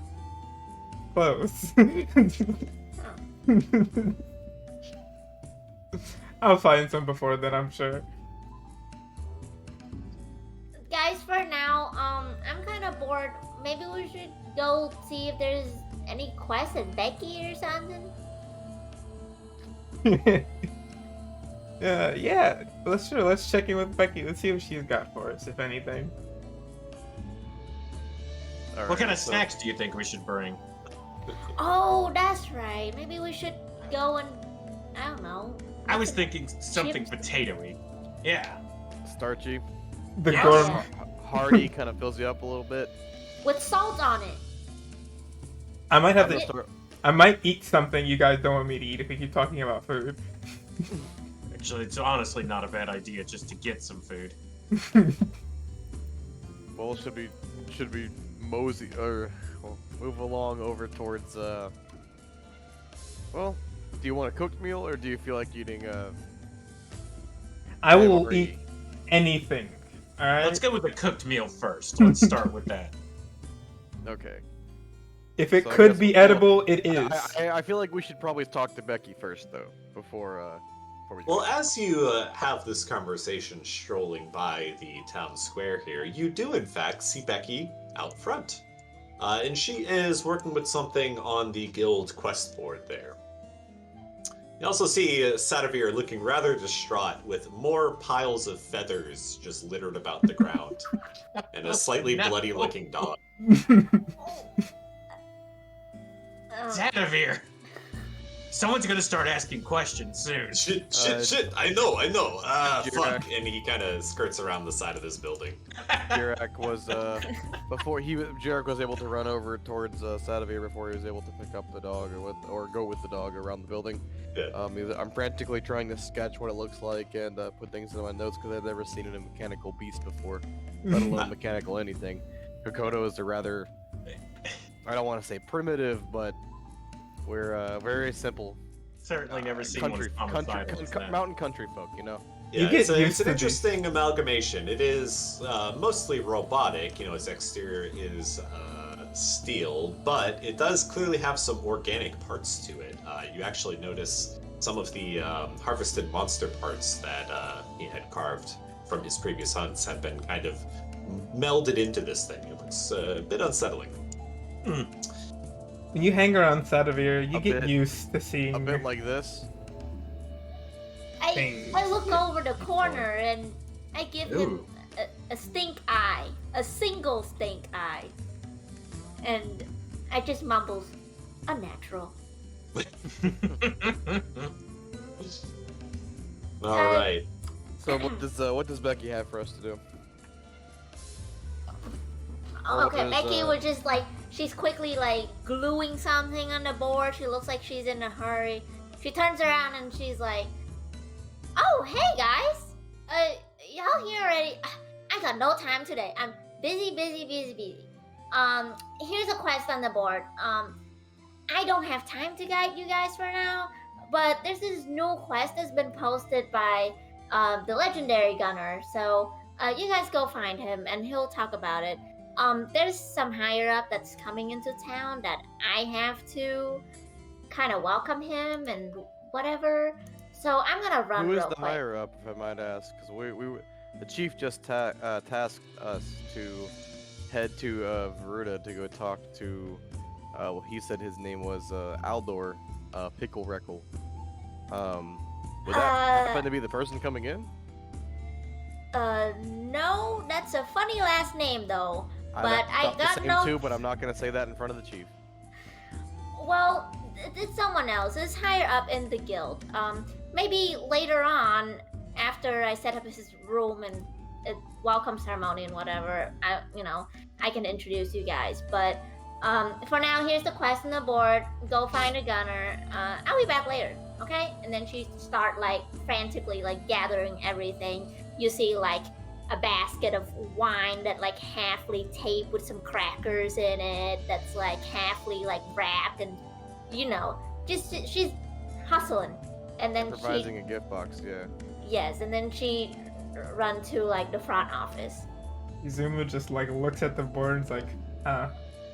Close. I'll find some before then, I'm sure. Guys, for now, I'm kind of bored. Maybe we should go see if there's any quests at Becky or something. Yeah, let's check in with Becky. Let's see what she's got for us, if anything. What kind of snacks do you think we should bring? Oh, that's right. Maybe we should go and I don't know. I was thinking something potatoey. Yeah. Starchy. The Yes. gourmet. Hearty kind of fills you up a little bit. With salt on it. I might have I'm to. gonna start- I might eat something you guys don't want me to eat if we keep talking about food. Actually, it's honestly not a bad idea just to get some food. Well, should we mosey or move along over towards well, do you want a cooked meal or do you feel like eating I will already- eat anything. All right. Let's go with the cooked meal first. Let's start with that. Okay. If it So I could guess be we'll- edible, it is. I feel like we should probably talk to Becky first though before we Well, as you have this conversation strolling by the town square here, you do in fact see Becky out front. And she is working with something on the guild quest board there. You also see Sadavir looking rather distraught with more piles of feathers just littered about the ground. And a slightly No. bloody looking dog. Zanavir! Someone's gonna start asking questions soon. Shit, I know. Jirak. Fuck. And he kind of skirts around the side of this building. Jirak was Jirak was able to run over towards Sadavir before he was able to pick up the dog or go with the dog around the building. Yeah. I'm frantically trying to sketch what it looks like and put things in my notes because I've never seen a mechanical beast before, let alone mechanical anything. Kokoto is a rather, I don't want to say primitive, but we're very simple Certainly never seen country, one mountain country folk, you know. You Yeah, get it's used an to interesting amalgamation. It is mostly robotic, its exterior is steel, but it does clearly have some organic parts to it. You actually notice some of the harvested monster parts that he had carved from his previous hunts have been kind of melded into this thing. It looks a bit unsettling. When you hang around Sadavir, you A get bit- used to seeing. A bit like this. Things. I look over the corner and I give him Ooh. a stink eye, a single stink eye, and I just mumbles, "Unnatural." All right. So what does Becky have for us to do? Oh, okay, There's, Becky was just like, she's quickly like gluing something on the board. She looks like she's in a hurry. She turns around and she's like, "Oh, hey guys, y'all here already? I got no time today. I'm busy. Here's a quest on the board. I don't have time to guide you guys for now, but there's this new quest that's been posted by the legendary gunner. So you guys go find him and he'll talk about it. There's some higher up that's coming into town that I have to kind of welcome him and whatever. So I'm gonna run Who is real the quick. higher up, if I might ask? Because the chief just tasked us to head to Veruda to go talk to. Well, he said his name was Aldor Pickle Reckle. Would that happen to be the person coming in? No, that's a funny last name though. But I thought got the same no- too, but I'm not gonna say that in front of the chief. Well, it's someone else. It's higher up in the guild. Maybe later on, after I set up his room and a welcome ceremony and whatever, I can introduce you guys. But for now, here's the quest on the board. Go find a gunner. I'll be back later, okay? And then she start like frantically like gathering everything. You see like a basket of wine that like halfly taped with some crackers in it. That's like halfly like wrapped and just she's hustling. And then Improvising a gift box, yeah. yes, and then she run to like the front office. Izuma just like looks at the board and is like, I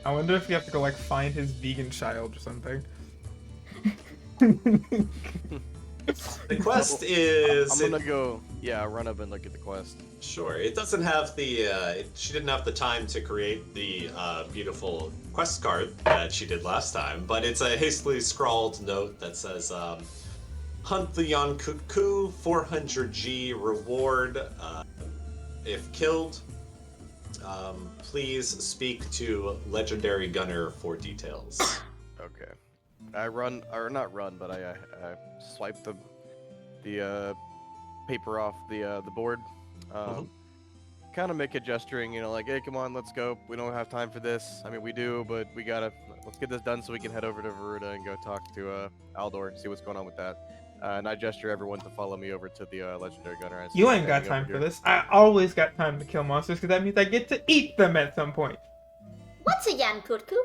wonder if you have to go like find his vegan child or something. The quest is. I'm gonna go, run up and look at the quest. Sure. It doesn't have the. She didn't have the time to create the beautiful quest card that she did last time, but it's a hastily scrawled note that says, "Hunt the Yonkuku, 400G reward if killed." Please speak to Legendary Gunner for details. Okay. I run, or not run, but I swipe the paper off the board. Kind of make a gesturing, like, hey, come on, let's go. We don't have time for this. I mean, we do, but let's get this done so we can head over to Veruda and go talk to Aldor, see what's going on with that. And I gesture everyone to follow me over to the Legendary Gunner. I You say, ain't got "Standing time over for here." this. I always got time to kill monsters because that means I get to eat them at some point. What's a yankutku?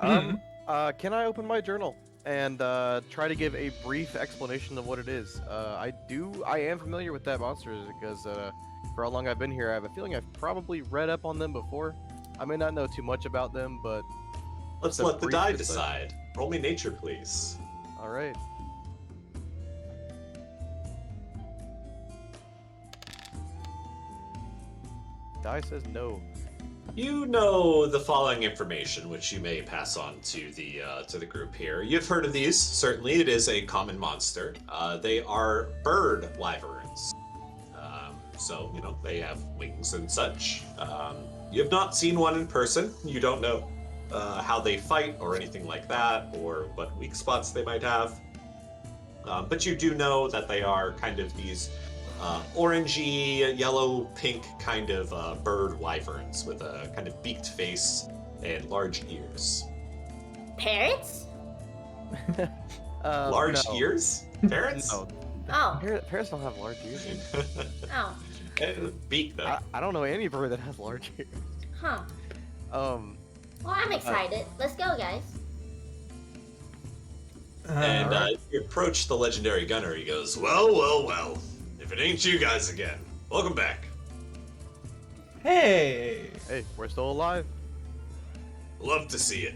Can I open my journal and try to give a brief explanation of what it is? I am familiar with that monster because for how long I've been here, I have a feeling I've probably read up on them before. I may not know too much about them, but Let's a let the brief die discussion. decide. Roll me nature, please. All right. Die says no. You know the following information, which you may pass on to the group here. You've heard of these. Certainly, it is a common monster. They are bird wyverns. So they have wings and such. You have not seen one in person. You don't know how they fight or anything like that, or what weak spots they might have. But you do know that they are kind of these orangey, yellow, pink kind of bird wyverns with a kind of beaked face and large ears. Parrots? Large no. ears? Parrots? No. Oh. Parrots don't have large ears. Oh. Beak though. I don't know any bird that has large ears. Huh. Well, I'm excited. Let's go, guys. And Alright. you approach the legendary gunner. He goes, well. If it ain't you guys again, welcome back. Hey. Hey, we're still alive. Love to see it.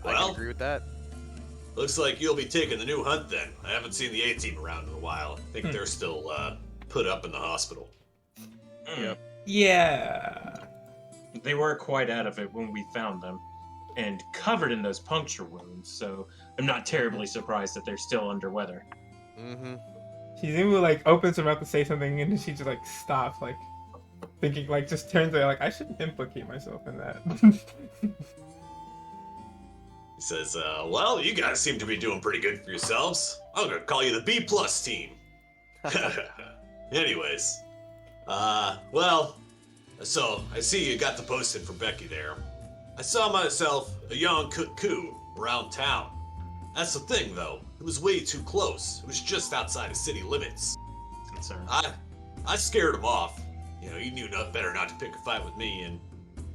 I Well- can agree with that. Looks like you'll be taking the new hunt then. I haven't seen the A-team around in a while. I think they're still put up in the hospital. Yep. Yeah. They were quite out of it when we found them, and covered in those puncture wounds, so I'm not terribly surprised that they're still under weather. Mm-hmm. She even opens her mouth to say something and then she just stops, thinking just turns away I shouldn't implicate myself in that. He says, well, you guys seem to be doing pretty good for yourselves. I'm gonna call you the B+ team. Anyways, well, so I see you got the posted for Becky there. I saw myself a young cuckoo around town. That's the thing, though. It was way too close. It was just outside of city limits. Concern. I scared him off. He knew better not to pick a fight with me, and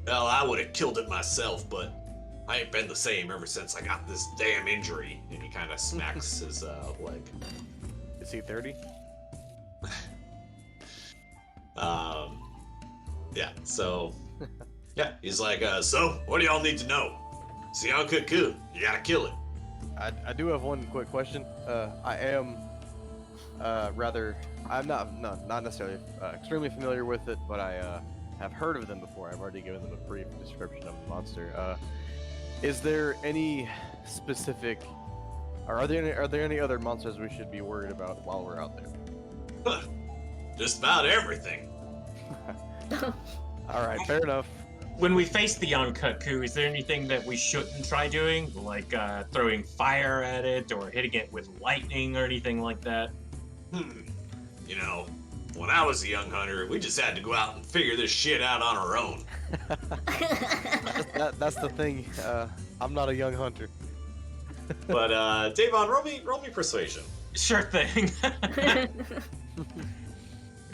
well, I would have killed it myself, but I ain't been the same ever since I got this damn injury. And he kind of smacks his leg. Is he 30? Yeah, so, yeah, he's like, so, what do y'all need to know? It's a young cuckoo, you gotta kill it. I do have one quick question. I am I'm not necessarily extremely familiar with it, but I have heard of them before. I've already given them a brief description of the monster. Is there any specific, or are there any other monsters we should be worried about while we're out there? Just about everything. All right, fair enough. When we face the young cuckoo, is there anything that we shouldn't try doing? Like throwing fire at it or hitting it with lightning or anything like that? When I was a young hunter, we just had to go out and figure this shit out on our own. That's the thing. I'm not a young hunter. But, Davon, roll me persuasion. Sure thing.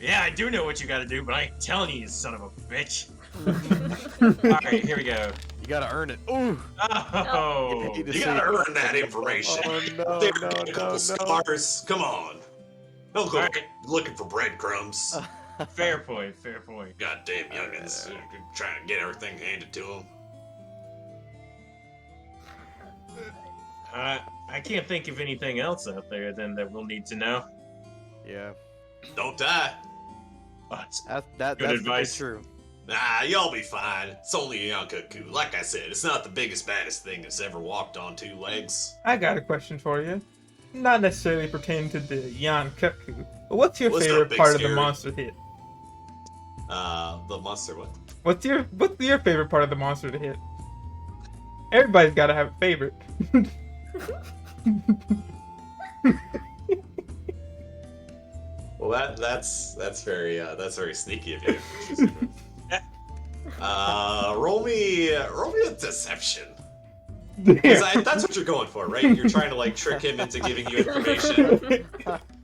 Yeah, I do know what you gotta do, but I ain't telling you, you son of a bitch. Alright, here we go. You gotta earn it. Ooh. Oh! You You gotta earn that information. Oh no, There no, are a couple no, no. scars. Come on. Don't go Alright. looking for breadcrumbs. Fair point, fair point. Goddamn youngins. Trying to get everything handed to them. I can't think of anything else out there then that we'll need to know. Yeah, Don't die. But that's advice. true. Nah, y'all be fine. It's only a young cuckoo. Like I said, it's not the biggest, baddest thing that's ever walked on two legs. I got a question for you. Not necessarily pertaining to the Yan Cuckoo, but what's your What's up, favorite Big part of the Scary? monster hit? The monster what? What's your favorite part of the monster to hit? Everybody's gotta have a favorite. Well, that's very sneaky of you. Roll me a deception. Because that's what you're going for, right? You're trying to like trick him into giving you information.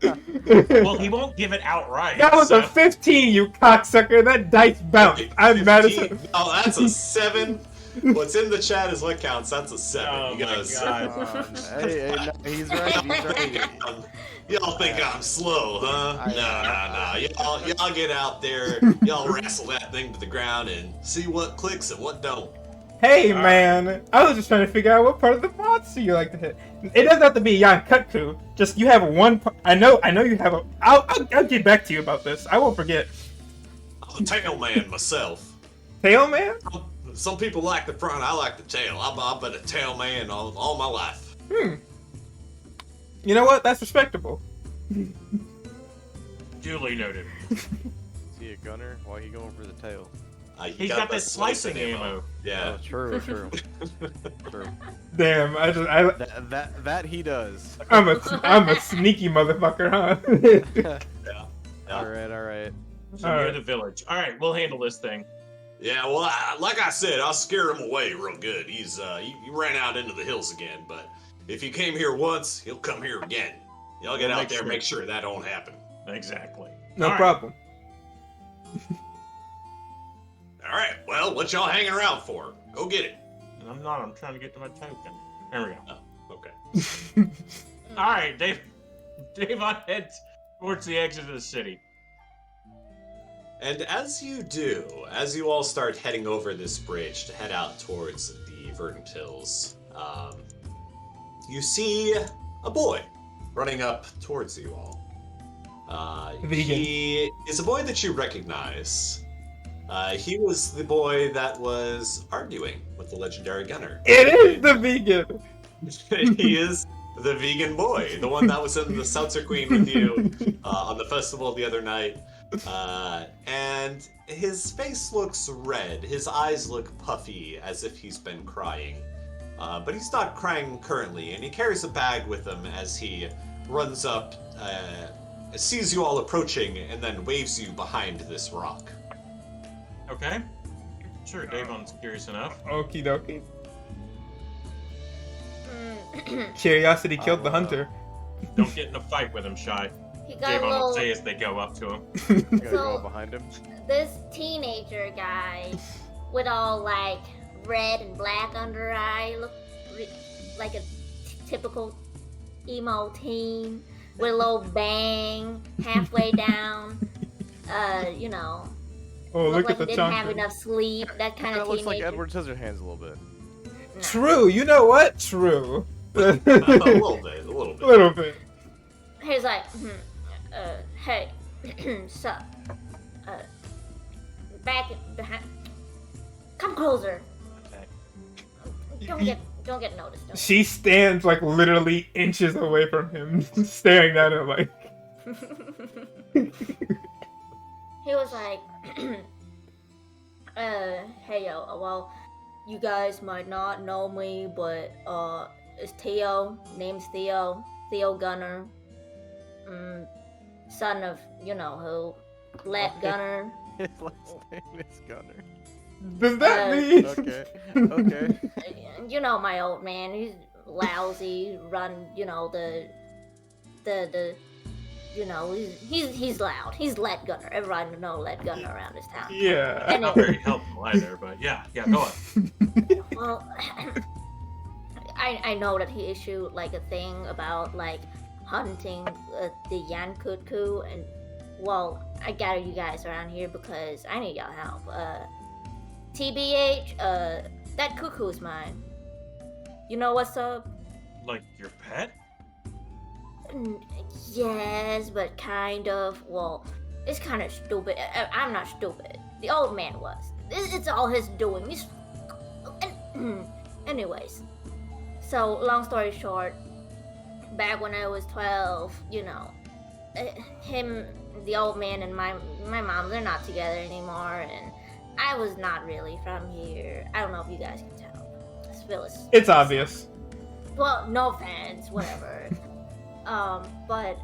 Well, he won't give it outright. That was so. a 15, you cocksucker. That dice bounced. I'm mad as hell. Oh, that's a 7. What's in the chat is what counts. That's a 7. Oh You guys, Hey, no, he's right. He's right. y'all think I'm slow, huh? No. Y'all get out there. Y'all wrestle that thing to the ground and see what clicks and what don't. Hey, man. I was just trying to figure out what part of the monster you like to hit. It doesn't have to be Yankutku. Just you have one. I know you have a. I'll get back to you about this. I won't forget. I'm a tail man myself. Tail man? Some people like the front. I like the tail. I've been a tail man all my life. You know what? That's respectable. Duly noted. Is he a gunner? Why are you going for the tail? He's got this slicing ammo. Yeah. Oh, true. True. Damn, That he does. I'm a sneaky motherfucker, huh? Yeah. All right. So near the village. All right, we'll handle this thing. Yeah, well, like I said, I'll scare him away real good. He ran out into the hills again, but if he came here once, he'll come here again. Y'all get out there and make sure that don't happen. Exactly. No problem. All right, well, what y'all hanging around for? Go get it. I'm not. I'm trying to get to my token. There we go. Oh, okay. All right, Dave on heads towards the exit of the city. And as you all start heading over this bridge to head out towards the Verdant Hills, you see a boy running up towards you all. He is a boy that you recognize. He was the boy that was arguing with the legendary gunner. It is the vegan. He is the vegan boy, the one that was in the Seltzer Queen with you on the festival the other night. And his face looks red. His eyes look puffy, as if he's been crying. But he's not crying currently, and he carries a bag with him as he runs up, sees you all approaching, and then waves you behind this rock. Okay. Sure, Davon's curious enough. Okie dokie. Curiosity killed the hunter. Don't get in a fight with him, Shy. He got Davon a will little. say as they go up to him. You gotta So- go behind him. This teenager guy with all like red and black under eye, look like a typical emo teen with a little bang halfway down. You know, Oh, look look like at the he didn't have chunk. enough sleep. That kind That of looks teenager. like Edward Scissorhands a little bit. No. True. You know what? True. A little bit. A little bit. He's like, hey, sup? Back behind. Come closer. Okay. Don't get noticed. Don't. She stands like literally inches away from him, staring at him like. He was like, hey yo, well, you guys might not know me, but it's Theo. Name's Theo Gunner. Son of you know who, Let Gunner. His last name is Gunner. Does that mean? Okay. You know my old man. He's lousy. Run. You know the. You know he's loud. He's Let Gunner. Everybody know Let Gunner around this town. Yeah. Not very helpful either, but yeah, go on. Well, I know that he issued like a thing about like hunting the Yankutku, and well, I gathered you guys around here because I need y'all help. TBH, that cuckoo's mine. You know what's up? Like your pet? Yes, but kind of. Well, it's kind of stupid. I'm not stupid. The old man was. It's all his doing. Anyways, so long story short, back when I was 12, you know, him the old man and my mom, they're not together anymore, and I was not really from here. I don't know if you guys can tell. This village. It's obvious. Well, no offense, whatever. But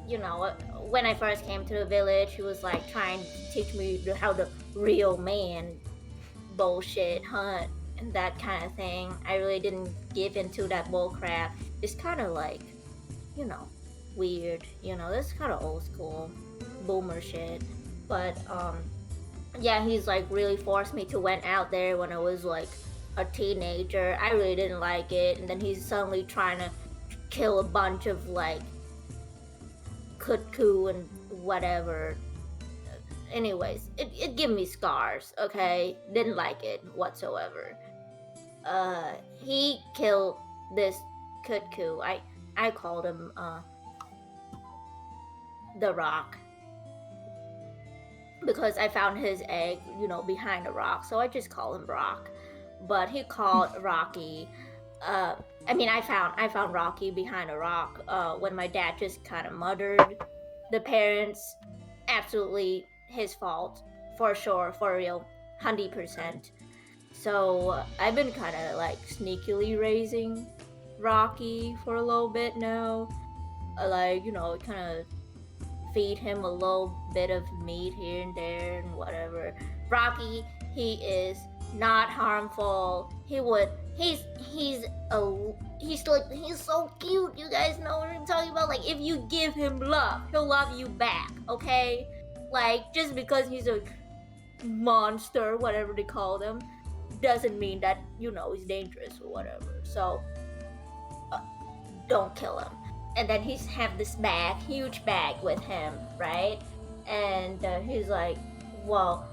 you know, when I first came to the village, he was like trying to teach me how the real man bullshit hunt and that kind of thing. I really didn't give into that bull crap. It's kind of like, you know, weird. You know, that's kind of old school boomer shit. But yeah, he's like really forced me to went out there when I was like a teenager. I really didn't like it, and then he's suddenly trying to kill a bunch of like kutku and whatever. Anyways, it gave me scars, okay? Didn't like it whatsoever. He killed this kutku. I called him the Rock, because I found his egg, you know, behind a rock, so I just call him Rock. But he called Rocky. I found Rocky behind a rock when my dad just kind of murdered the parents. Absolutely his fault, for sure, for real, 100%. So I've been kind of like sneakily raising Rocky for a little bit now. Like, you know, kind of feed him a little bit of meat here and there and whatever. Rocky, he is not harmful. He's so cute. You guys know what I'm talking about? Like, if you give him love, he'll love you back, okay? Like, just because he's a monster, whatever they call them, doesn't mean that, you know, he's dangerous or whatever. So don't kill him. And then he's have this bag, huge bag with him, right? And he's like, well,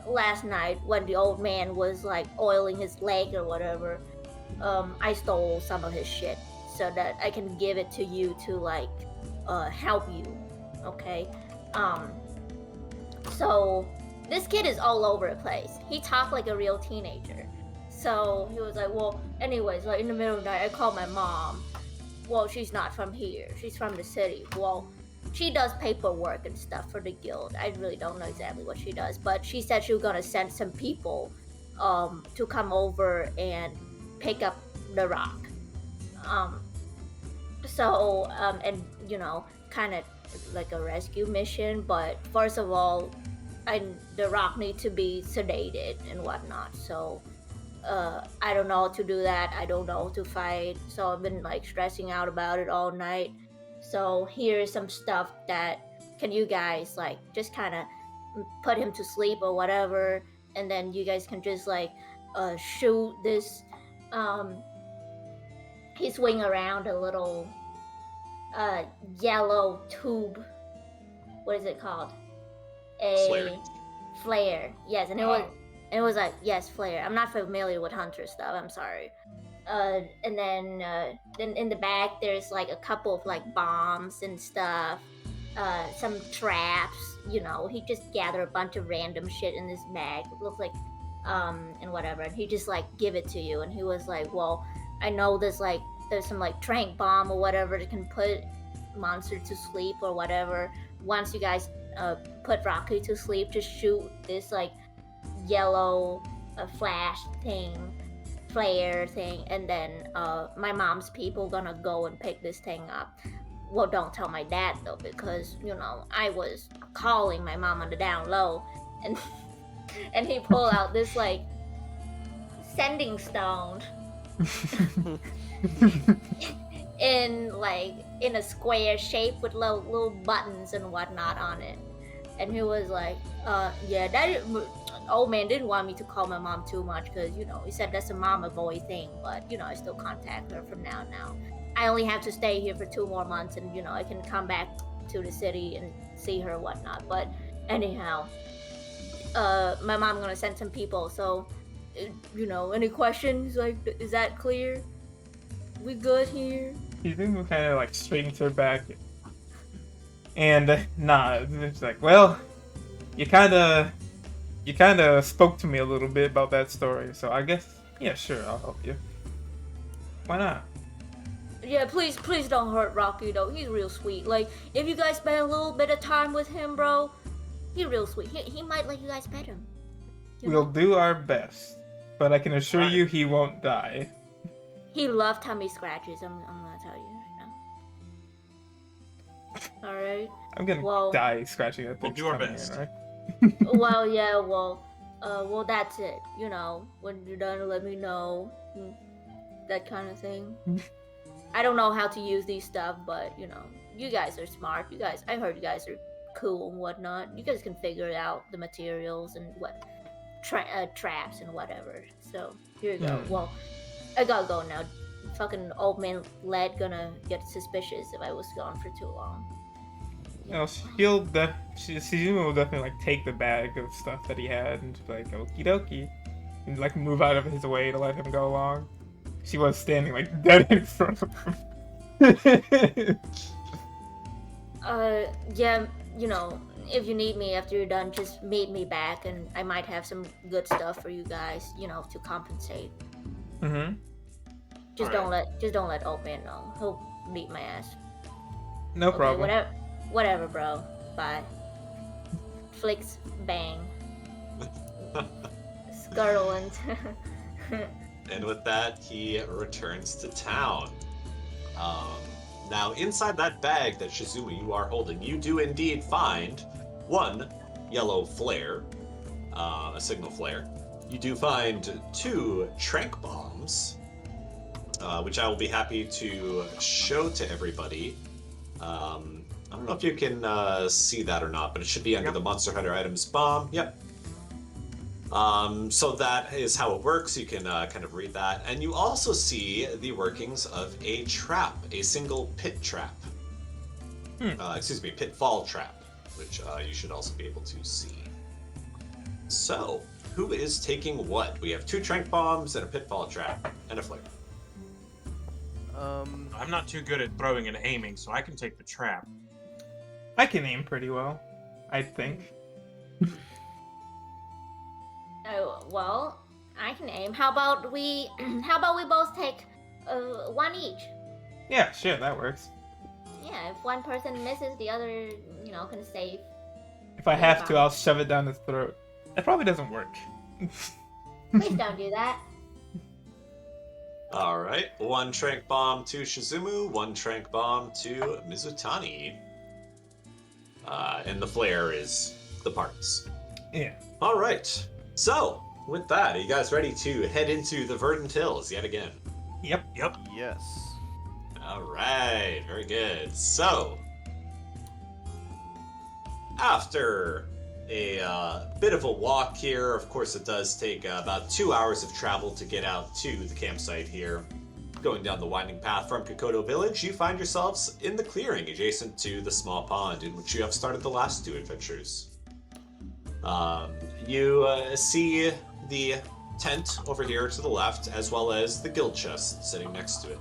last night when the old man was like oiling his leg or whatever, I stole some of his shit so that I can give it to you to like help you, okay? So this kid is all over the place. He talked like a real teenager. So he was like, well, anyways, like in the middle of the night, I called my mom. Well, she's not from here. She's from the city. Well, she does paperwork and stuff for the guild. I really don't know exactly what she does, but she said she was gonna send some people to come over and pick up the rock. And you know, kind of like a rescue mission. But first of all, the rock needs to be sedated and whatnot. So I don't know how to do that. I don't know how to fight. So I've been like stressing out about it all night. So here's some stuff that can you guys like just kind of put him to sleep or whatever, and then you guys can just like shoot this. He swing around a little yellow tube. What is it called? Flare. Yes, and it was like, yes, flare. I'm not familiar with hunter stuff. I'm sorry. And then in the back there's like a couple of like bombs and stuff, some traps. You know, he just gathered a bunch of random shit in this bag. It looks like, and whatever. And he just like give it to you. And he was like, well, I know there's some like trank bomb or whatever that can put monster to sleep or whatever. Once you guys put Rocky to sleep, just shoot this like yellow flash flare thing, and then my mom's people gonna go and pick this thing up. Well, don't tell my dad though, because you know I was calling my mom on the down low, and he pulled out this like sending stone in a square shape with little buttons and whatnot on it. And he was like, yeah, old man didn't want me to call my mom too much because, you know, he said that's a mama boy thing, but, you know, I still contact her from now. I only have to stay here for 2 more months and, you know, I can come back to the city and see her and whatnot. But anyhow, my mom gonna send some people, so, you know, any questions? Like, is that clear? We good here? You think we kind of like straightens her back and nods. It's like, well, you kind of spoke to me a little bit about that story, so I guess, yeah, sure, I'll help you. Why not? Yeah, please don't hurt Rocky though. He's real sweet. Like, if you guys spend a little bit of time with him, bro, he's real sweet. He might let you guys pet him. You We'll know? do our best, but I can assure Alright. you he won't die. He loves tummy scratches. I'm gonna tell you right now. All right. I'm gonna Well- die scratching that We'll thing's do our tummy, best. right? Well, yeah. Well, that's it. You know, when you're done, let me know. That kind of thing. I don't know how to use these stuff, but you know, you guys are smart. I heard you guys are cool and whatnot. You guys can figure out the materials and what traps and whatever. So here you go. Well, I gotta go now. Fucking old man lad gonna get suspicious if I was gone for too long. Well, Shizuma will definitely like take the bag of stuff that he had and just be like, okie dokie, and like move out of his way to let him go along. She was standing like dead in front of him. Yeah, you know, if you need me after you're done, just meet me back, and I might have some good stuff for you guys, you know, to compensate. Mm-hmm. Just don't let old man know. He'll beat my ass. No Okay, problem. whatever, bro. Bye. Flicks, bang. Skirtland. And with that, he returns to town. Now, inside that bag that Shizuma you are holding, you do indeed find one yellow flare, a signal flare. You do find 2 trank bombs, which I will be happy to show to everybody. I don't know if you can see that or not, but it should be under the Monster Hunter items bomb. Yep. So that is how it works. You can kind of read that. And you also see the workings of a trap, a single pit trap. Pitfall trap, which you should also be able to see. So, who is taking what? We have 2 trank bombs and a pitfall trap and a flare. I'm not too good at throwing and aiming, so I can take the trap. I can aim pretty well, I think. Oh, well, I can aim. How about we both take one each? Yeah, sure, that works. Yeah, if one person misses, the other, you know, can save. If I have to, I'll shove it down his throat. That probably doesn't work. Please don't do that. Alright, 1 trank bomb to Shizumu, 1 trank bomb to Mizutani. And the flare is the parts. Yeah. Alright, so with that, are you guys ready to head into the Verdant Hills yet again? Yep. Yes. Alright, very good. So, after a bit of a walk here, of course it does take about 2 hours of travel to get out to the campsite here. Going down the winding path from Kokoto Village, you find yourselves in the clearing adjacent to the small pond in which you have started the last 2 adventures. You see the tent over here to the left, as well as the guild chest sitting next to it.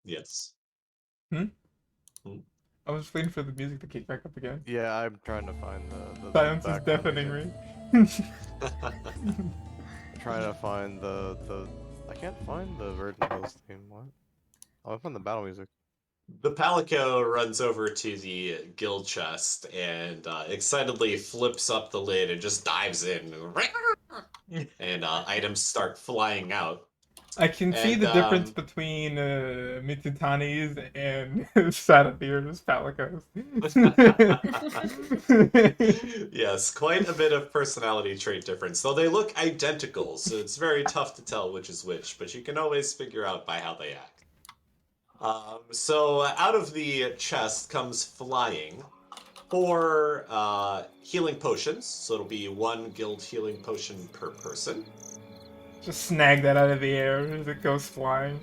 Yes. I was waiting for the music to kick back up again. Yeah, I'm trying to find the Silence is background deafening again. me. Trying to find the I can't find the Verdant Hills theme. What? Oh, I found the battle music. The Palico runs over to the guild chest and excitedly flips up the lid and just dives in. And items start flying out. I can see And, the difference between Mitsutani's and Sadathir's Palicos. Yes, quite a bit of personality trait difference. Though they look identical, so it's very tough to tell which is which, but you can always figure out by how they act. So out of the chest comes flying 4 healing potions. So it'll be 1 guild healing potion per person. Just snag that out of the air as it goes flying.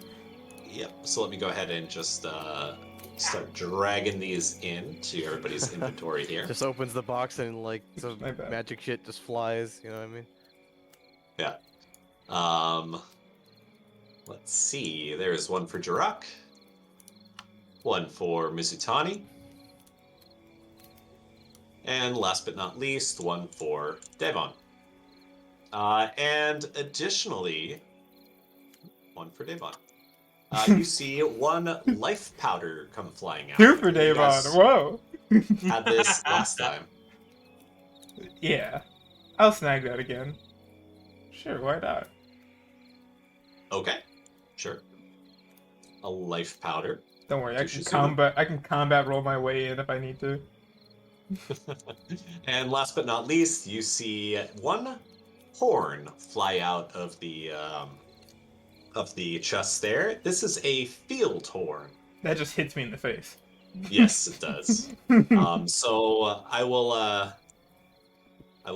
Yep. So let me go ahead and just start dragging these into everybody's inventory here. Just opens the box and like some My bad. magic shit just flies. You know what I mean? Yeah. Let's see. There's 1 for Jirak. 1 for Mizutani. And last but not least, one for Devon. And additionally, one for Devon. You see one life powder come flying out. 2 for You Davon. guys Whoa. had this last time. Yeah. I'll snag that again. Sure, why not? Okay, sure. A life powder. Don't worry, I To can Shizune. I can combat roll my way in if I need to. And last but not least, you see one horn fly out of the chest there. This is a field horn. That just hits me in the face. Yes, it does. So I will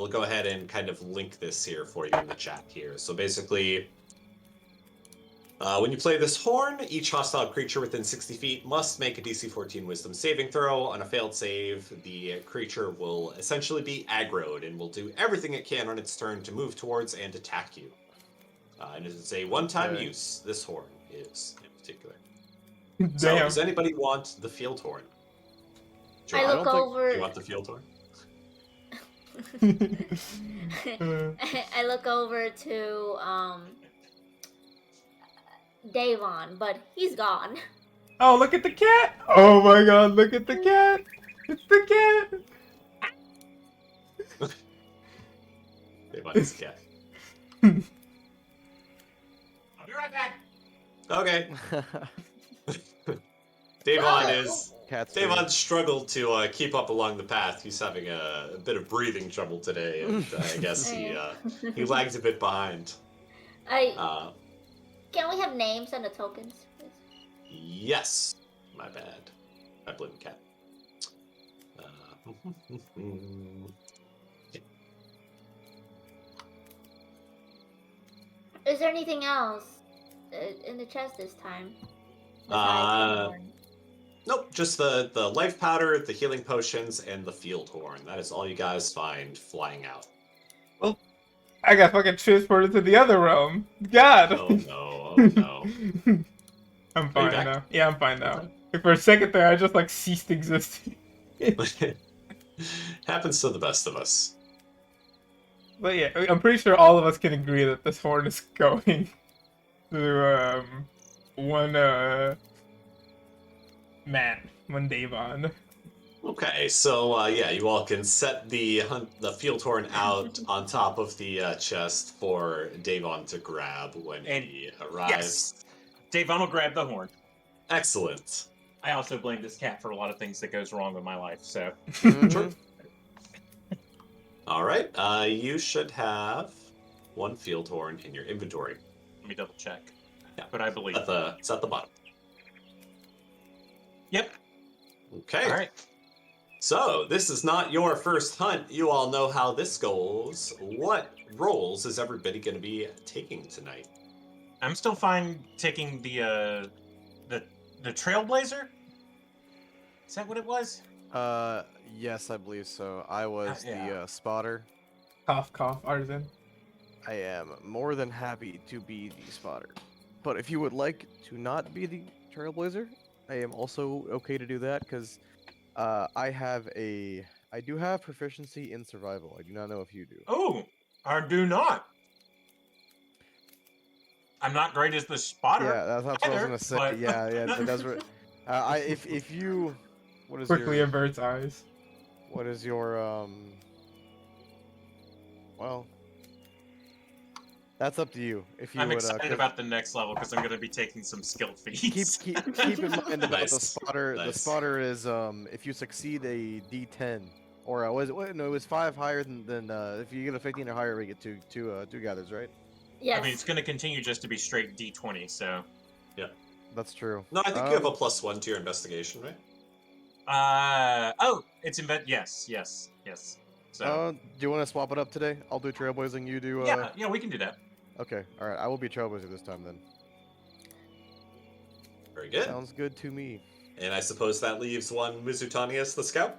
go ahead and kind of link this here for you in the chat here. So basically, when you play this horn, each hostile creature within 60 feet must make a DC 14 Wisdom saving throw. On a failed save, the creature will essentially be aggroed and will do everything it can on its turn to move towards and attack you. And it's a one-time Okay. use, this horn is in particular. So Damn. does anybody want the field horn? I Joanna, look don't think- over. do you want the field horn? I look over to Davon, but he's gone. Oh, look at the cat! Oh my god, look at the cat! It's the cat! They want this cat. I'll be right back. Okay. Davon is Cat's Davon struggled to keep up along the path. He's having a bit of breathing trouble today, and I guess he lags a bit behind. Can we have names on the tokens, please? Yes, my bad. I blame cat. Is there anything else in the chest this time? Uh, Besides the horn? Nope, just the life powder, the healing potions, and the field horn. That is all you guys find flying out. I got fucking transported to the other realm. God! Oh no, oh no. I'm fine back? now. Yeah, I'm fine now. For a second there, I just like ceased existing. Happens to the best of us. But yeah, I'm pretty sure all of us can agree that this horn is going to one one Davon. Okay, so yeah, you all can set the field horn out on top of the chest for Davon to grab when he arrives. Yes. Davon will grab the horn. Excellent. I also blame this cat for a lot of things that goes wrong with my life, so. Mhm. All right, you should have one field horn in your inventory. Let me double check. Yeah. But I believe. It's at the bottom. Yep. Okay. All right. So, this is not your first hunt. You all know how this goes. What roles is everybody going to be taking tonight? I'm still fine taking the Trailblazer. Is that what it was? Yes, I believe so. I was yeah. the spotter. Cough, cough, artisan. I am more than happy to be the spotter. But if you would like to not be the Trailblazer, I am also okay to do that because I do have proficiency in survival. I do not know if you do. Oh, I do not. I'm not great as the spotter. Yeah, that's what I was either, gonna say. but- Yeah, but that's what. If you, what is Quickly your, averts eyes. what is your well, that's up to you. If you I'm would, excited about the next level because I'm going to be taking some skill feats. keep in mind about the Nice. spotter. The Nice. spotter is if you succeed a D10, or was it? No, it was 5 higher than if you get a 15 or higher, we get two gathers, right? Yes. I mean, it's going to continue just to be straight D20, so. That's true. No, I think you have a +1 to your investigation, right? Oh, it's yes. So. Do you want to swap it up today? I'll do trailblazing. You do. Yeah, we can do that. Okay. All right. I will be trailblazer this time then. Very good. Sounds good to me. And I suppose that leaves one Mizutani as the scout?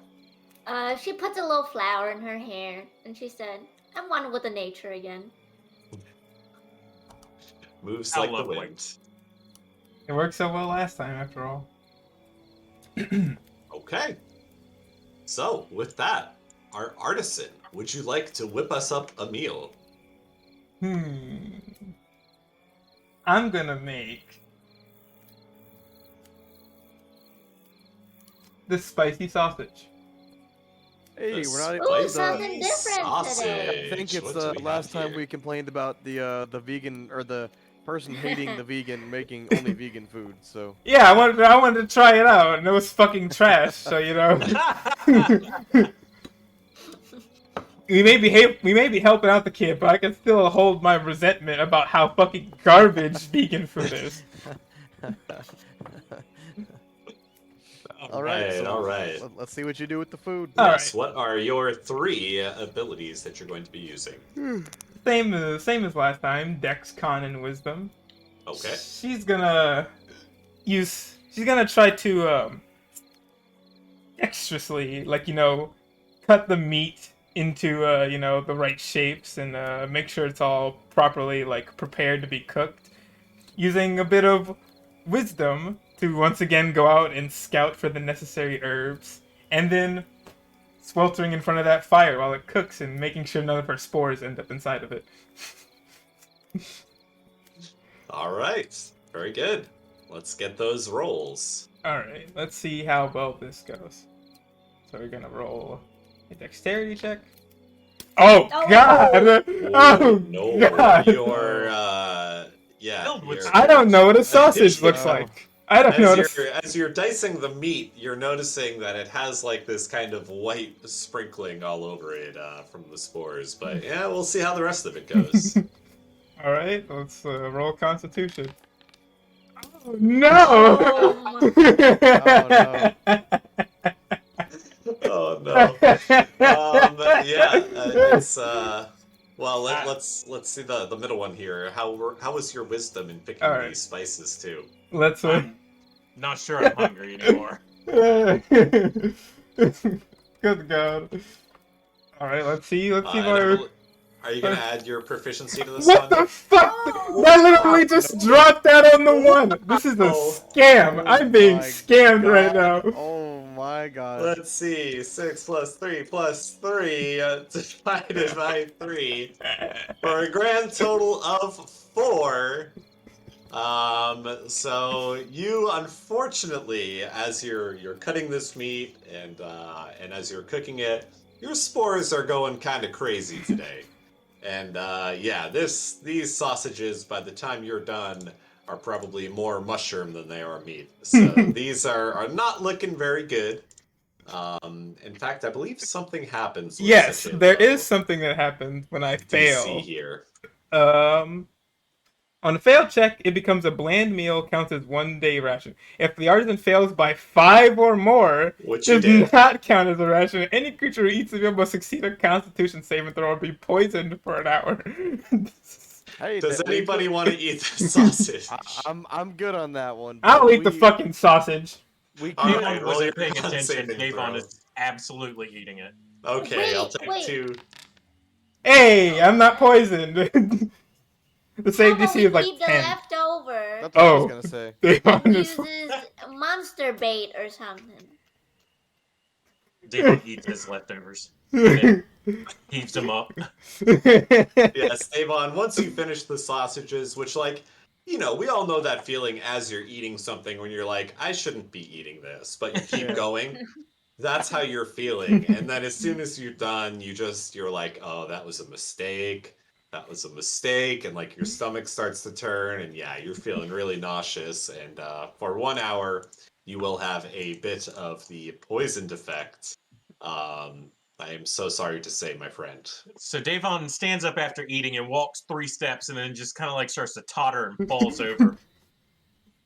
She puts a little flower in her hair, and she said, "I'm one with the nature again." Moves I like the love wind. It worked so well last time, after all. Okay. So, with that, our artisan, would you like to whip us up a meal? I'm gonna make the spicy sausage. Hey, we're not. Ooh, the- something different sausage. today. I think it's What do the we have last time here? we complained about the vegan or the person hating the vegan making only vegan food. So Yeah, I wanted to try it out, and it was fucking trash. So you know, we may be helping out the kid, but I can still hold my resentment about how fucking garbage vegan food is. all right, so all right. Let's see what you do with the food. All Yes, right. what are your 3 abilities that you're going to be using? Same as last time. Dex, Con, and Wisdom. Okay. She's gonna try to dexterously, like, you know, cut the meat into you know, the right shapes and make sure it's all properly like prepared to be cooked, using a bit of wisdom to once again go out and scout for the necessary herbs, and then sweltering in front of that fire while it cooks and making sure none of her spores end up inside of it. All right. Very good. Let's get those rolls. Alright, let's see how well this goes. So we're gonna roll a dexterity check. Oh, Oh. God! Oh, no, God! you're yeah. Filled with you're- I don't know what a sausage looks No. like. I don't know what a... As you're dicing the meat, you're noticing that it has like this kind of white sprinkling all over it from the spores. But yeah, we'll see how the rest of it goes. Alright, let's roll Constitution. Oh, no! Oh no. Yeah, it's well, let's see the middle one here. How was your wisdom in picking All right. these spices too? Let's I'm not sure I'm hungry anymore. Good God. Alright, let's see And my... are you gonna add your proficiency to this What one? the fuck? I literally just dropped that on the one. This is a Oh. scam. I'm being my scammed right God. now. Oh my God. Let's see, 6 plus 3 plus 3 divided by 3 for a grand total of 4. So you unfortunately, as you're cutting this meat and as you're cooking it, your spores are going kind of crazy today. And yeah, these sausages, by the time you're done, are probably more mushroom than they are meat. So these are not looking very good. In fact, I believe something happens. With Yes, such a there low. is something that happens when I DC fail. here. On a failed check, it becomes a bland meal, counts as 1 day ration. If the artisan fails by 5 or more, Which you does did. not count as a ration. Any creature who eats the meal must succeed a Constitution saving throw or be poisoned for an hour. Hey, Does we anybody could- want to eat the sausage? I'm good on that one. I'll but eat the we- fucking sausage. We All could. right, Davon roll your wasn't paying con attention. saving Davon throw. is absolutely eating it. Okay, I'll Wait, take wait. 2. Hey, I'm not poisoned. The save How about DC we is like keep the 10. leftover That's what I was Oh. gonna say. Davon and is- uses monster bait or something. Davon eats his leftovers. And heaves them up. Yes, Avon, once you finish the sausages, which, like, you know, we all know that feeling as you're eating something when you're like, I shouldn't be eating this, but you keep Yeah. going. That's how you're feeling. And then as soon as you're done, you're like, oh, that was a mistake. That was a mistake. And, like, your stomach starts to turn. And, yeah, you're feeling really nauseous. And for 1 hour, you will have a bit of the poisoned effect. I am so sorry to say, my friend. So Davon stands up after eating and walks 3 steps and then just kind of like starts to totter and falls over.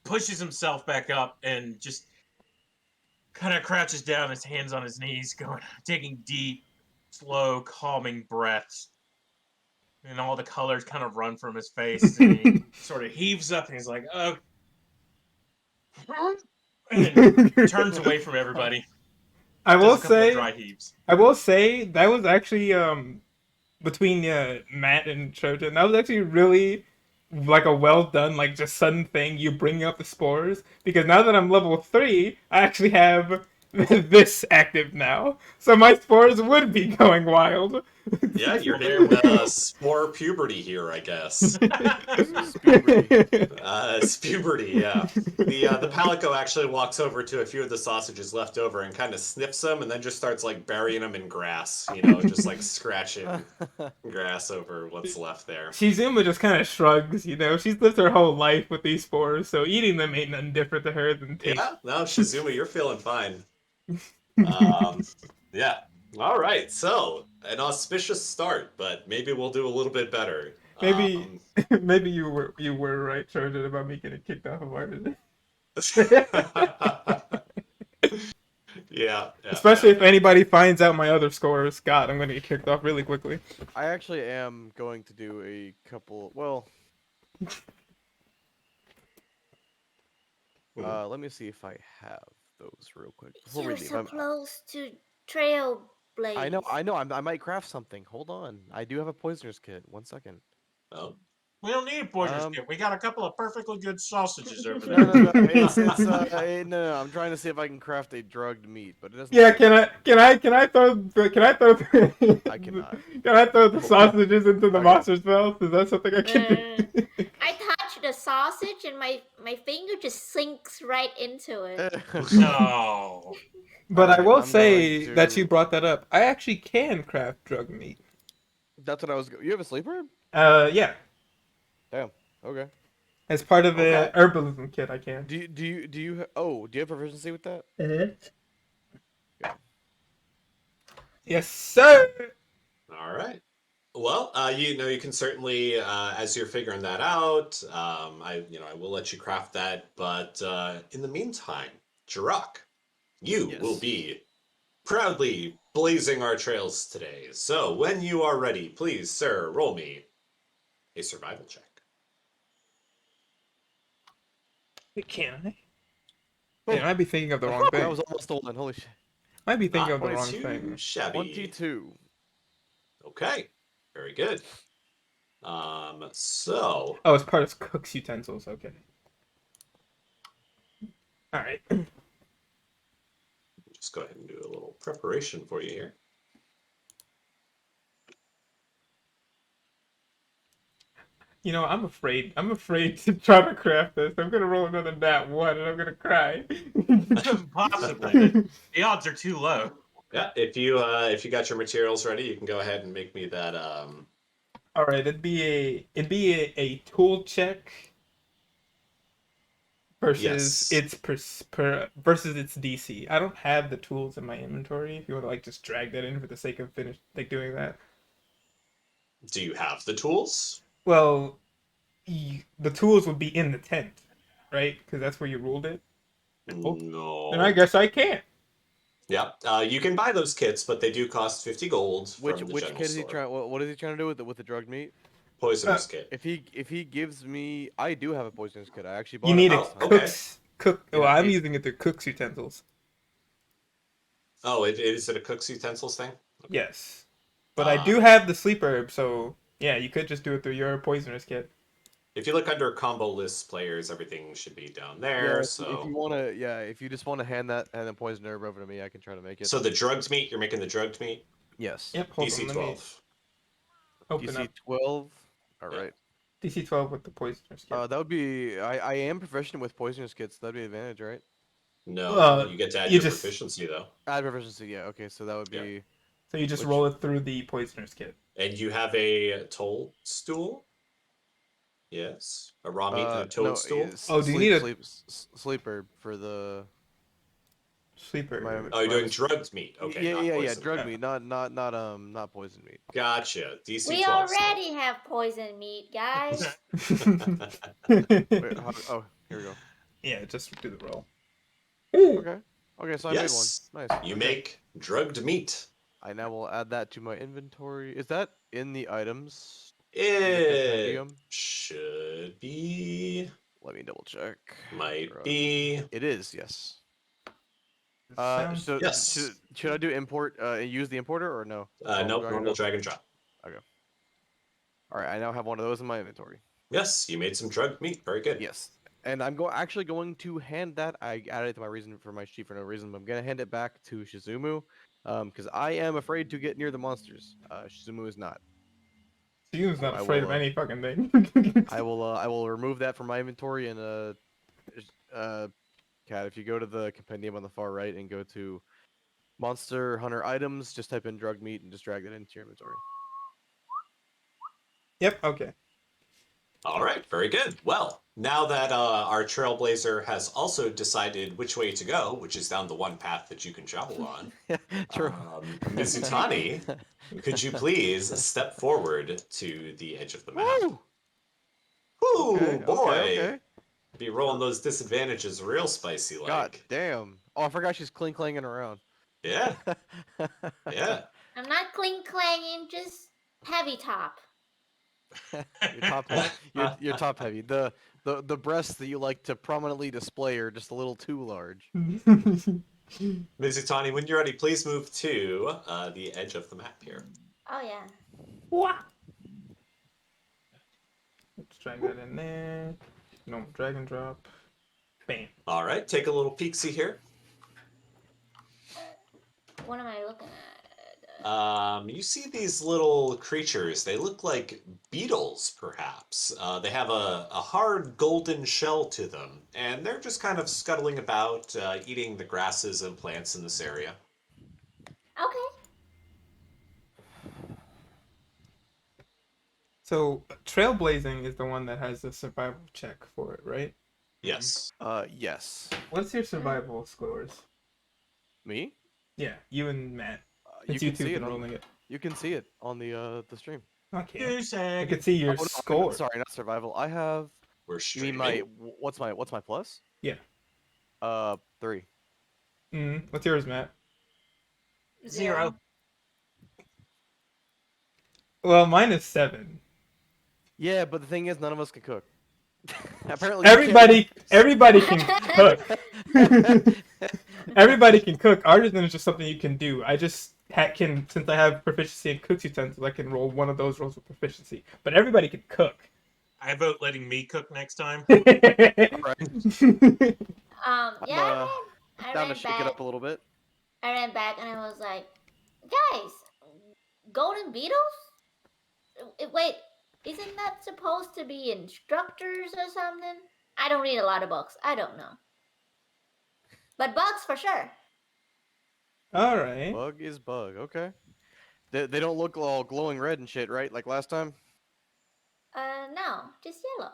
Pushes himself back up and just kind of crouches down, his hands on his knees, taking deep, slow, calming breaths. And all the colors kind of run from his face. And he sort of heaves up and he's like, oh. And turns away from everybody. I will Does a couple of say, dry heaves. that was actually between Matt and Trojan. That was actually really like a well done, like just sudden thing. You bring up the spores because now that I'm level 3, I actually have this active now, so my spores would be going wild. Yeah, you're There hitting we go. spore puberty here, I guess. Puberty. It's puberty, yeah. The palico actually walks over to a few of the sausages left over and kind of sniffs them, and then just starts like burying them in grass. Just like scratching grass over what's left there. Shizuma just kind of shrugs, She's lived her whole life with these spores, so eating them ain't nothing different to her than taste. Yeah, no, Shizuma, you're feeling fine. Yeah. All right. So an auspicious start, but maybe we'll do a little bit better. Maybe, maybe you were right, Trojan, about me getting kicked off of Artisan. Yeah. Especially if anybody finds out my other scores. God, I'm gonna get kicked off really quickly. I actually am going to do a couple. Well, let me see if I have those real quick before we You're leave. so close to Trailblaze. I know. I might craft something. Hold on. I do have a poisoner's kit. 1 second. Oh. We don't need a poisoner's kit. We got a couple of perfectly good sausages over there. No. No. I'm trying to see if I can craft a drugged meat, but it doesn't. Yeah, can I throw I cannot. Can I throw the sausages into the monster's mouth? Is that something I can do? I touch the sausage and my finger just sinks right into it. No. But I Alright, will I'm say going that to- you brought that up. I actually can craft drug meat. That's what I was. You have a sleeper? Yeah. Damn. Okay. As part of the Okay. herbalism kit, I can. Do you do you have proficiency with that? Yes, sir. All right. Well, you can certainly, as you're figuring that out, I will let you craft that. But in the meantime, Jirok, you Yes. will be proudly blazing our trails today. So when you are ready, please, sir, roll me a survival check. Can I? Yeah, I might be thinking of the wrong That thing. was almost the one. Holy shit. Might be thinking Not of the wrong too thing. shabby. 22. Okay, very good. So Oh, it's part of cook's utensils. Okay. All right. just go ahead and do a little preparation for you here. I'm afraid. I'm afraid to try to craft this. I'm gonna roll another nat 1 and I'm gonna cry. Possibly. The odds are too low. Yeah, if you got your materials ready, you can go ahead and make me that. All right, it'd be a tool check versus Yes. versus its DC. I don't have the tools in my inventory. If you want to just drag that in for the sake of doing that. Do you have the tools? Well, the tools would be in the tent, right? Because that's where you ruled it. No. Then I guess I can't. Yeah, you can buy those kits, but they do cost 50 gold from the Which general kid is he store. trying? What is he trying to do with the drugged meat? Poisoner's kit. If he gives me, I do have a poisonous kit. I actually bought You it need a last time. okay. cook. Well, Yeah, I'm using it to cook's utensils. Oh, is it a cook's utensils thing? Yes, but I do have the sleep herb, so yeah, you could just do it through your poisoner's kit. If you look under combo list players, everything should be down Yeah, there. if you wanna, if you just wanna hand the poison herb over to me, I can try to make it. So the drugged meat, you're making the drugged meat? Yes. Yep. Hold DC on, let me 12. open DC up 12. All Yeah. right. DC 12 with the poisoner's kit. That would be. I am proficient with poisonous kits. That'd be an advantage, right? No, you get to add you your just- proficiency though. Add proficiency. Yeah. Okay. So that would Yeah. be. So you just which- roll it through the poisoner's kit. And you have a toadstool? Yes. A raw meat and a toadstool? Oh, do you need a- sleeper for the? Sleeper. Oh, you're doing drugged meat. Okay. not Yeah. poison. Drug meat, not poison meat. Gotcha. DC We 12. already have poison meat, guys. Wait, oh, here we go. Yeah, just do the roll. Okay. Okay, so I Yes. made one. Nice. You Okay. make drugged meat. I now will add that to my inventory. Is that in the items? It compendium? should be. Let me double check. Might Drug. be. It is, yes. Sounds- So Yes. should I do import? Use the importer or no? Nope, drag and normal drop? drag and drop. All right, I now have one of those in my inventory. Yes, you made some drugged meat. Very good. Yes. And I'm actually going to hand that. I added it to my reason for my sheet for no reason, but I'm gonna hand it back to Shizumu, because I am afraid to get near the monsters. Shizumu is not. Steven's So not afraid of any fucking thing. I will remove that from my inventory and Cat, if you go to the compendium on the far right and go to Monster Hunter items, just type in drug meat and just drag that into your inventory. Yep. Okay. All right, very good. Well, now that our trailblazer has also decided which way to go, which is down the one path that you can travel on, True. Mizutani, could you please step forward to the edge of the map? Woo! Whoo, Okay, boy! okay. Be rolling those disadvantages real spicy God like. damn. Oh, I forgot she's clanging around. Yeah, yeah. I'm not cling clanging, just heavy top. You're top heavy. You're top heavy. The breasts that you like to prominently display are just a little too large. Mizutani, when you're ready, please move to the edge of the map here. Oh yeah. What? Let's drag that in there. No, drag and drop. Bam. All right, take a little peek-see here. What am I looking at? You see these little creatures. They look like beetles, perhaps. They have a hard golden shell to them, and they're just kind of scuttling about, eating the grasses and plants in this area. Okay. So trailblazing is the one that has a survival check for it, right? Yes. Yes. What's your survival scores? Me? Yeah, you and Matt. You It's can you see two it been on. rolling it. You can see it on the stream. Okay. I Goose egg. can see your Oh, no, score. sorry, not survival. I have. We're You streaming. mean what's my plus? Yeah. 3. What's yours, Matt? 0. Well, mine is 7. Yeah, but the thing is, none of us can cook. Apparently, you Everybody can cook. Everybody can cook. Artisan is just something you can do. I just can, since I have proficiency in cook utensils, I can roll one of those rolls with proficiency. But everybody can cook. I vote letting me cook next time. Yeah, I'm, I down ran to shake it back. up a little bit. I ran back and I was like, guys, golden beetles? Wait, isn't that supposed to be instructors or something? I don't read a lot of books. I don't know. But bugs for sure. All right. Bug is bug. Okay. They don't look all glowing red and shit, right? Like last time. No, just yellow.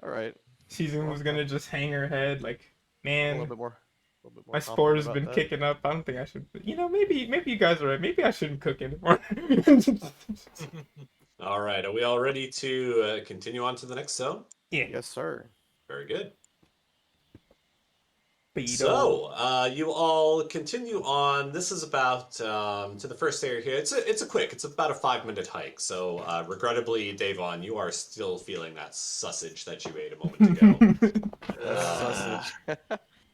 All right. Season was gonna just hang her head like, A man, little bit more. my confident spores about been that. kicking up. I don't think I should. You know, maybe you guys are right. Maybe I shouldn't cook anymore. All right, are we all ready to continue on to the next zone? Yeah. Yes, sir. Very good. Beetle. So, you all continue on. This is about to the first area here. It's about a 5-minute hike. So, regrettably, Davon, you are still feeling that sausage that you ate a moment ago. Sausage.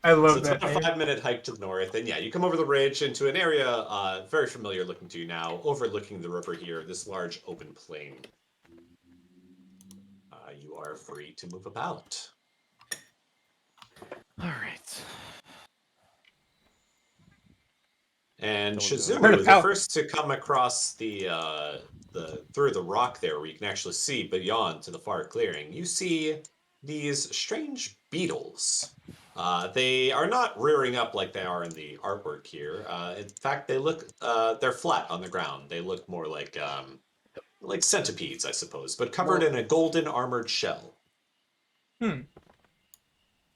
I So love it's that about a name. 5-minute hike to the north, and yeah, you come over the ridge into an area very familiar looking to you now, overlooking the river here. This large open plain. You are free to move about. All right. And Don't do it. Shizumu Heard of is the pout. first to come across the through the rock there, where you can actually see beyond to the far clearing. You see these strange beetles. They are not rearing up like they are in the artwork here. In fact, they look they're flat on the ground. They look more like centipedes, I suppose, but covered in a golden armored shell. I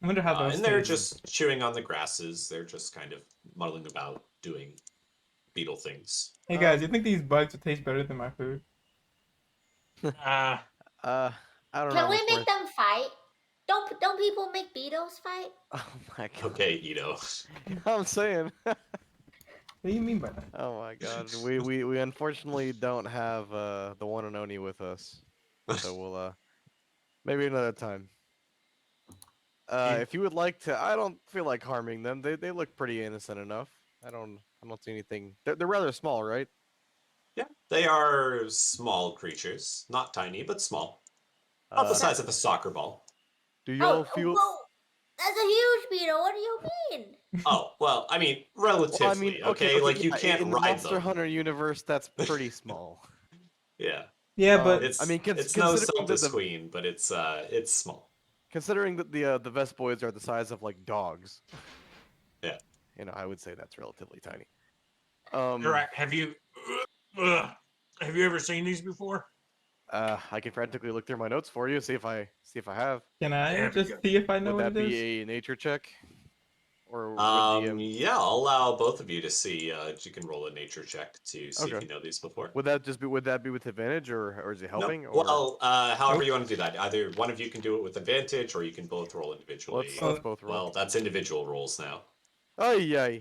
wonder how those. And they're taste. just chewing on the grasses. They're just kind of muddling about, doing beetle things. Hey guys, you think these bugs would taste better than my food? Uh, I don't know. Can we Miss make Morris. them fight? Don't people make beetles fight? Oh my god. Okay, Ito. I'm saying. What do you mean by that? Oh my god. We unfortunately don't have the one and only with us. So we'll maybe another time. If you would like to, I don't feel like harming them. They look pretty innocent enough. I don't see anything. They're rather small, right? Yeah, they are small creatures. Not tiny, but small. About the size of a soccer ball. Do y'all feel? whoa! That's a huge beetle. What do you mean? Oh, well, I mean, Well, relatively, I mean, okay? Like, you yeah, can't in the ride Monster them. Hunter universe, that's pretty small. Yeah. Yeah, but It's I mean, it's no considering that Zelda's Queen, but it's small. considering that the Vespoids are the size of like dogs, Yeah. I would say that's relatively tiny. Jurak, have you ever seen these before? I can frantically look through my notes for you, see if I have. can I There we just go. see if I know Would what that it is? be a nature check, or would DM? Yeah, I'll allow both of you to see. You can roll a nature check to see if Okay. you know these before. Would that be with advantage, or is it No. helping? Or Well, however Nope. you want to do that. Either one of you can do it with advantage, or you can both roll individually. let's both roll. Well, that's individual rolls now. Oh yeah.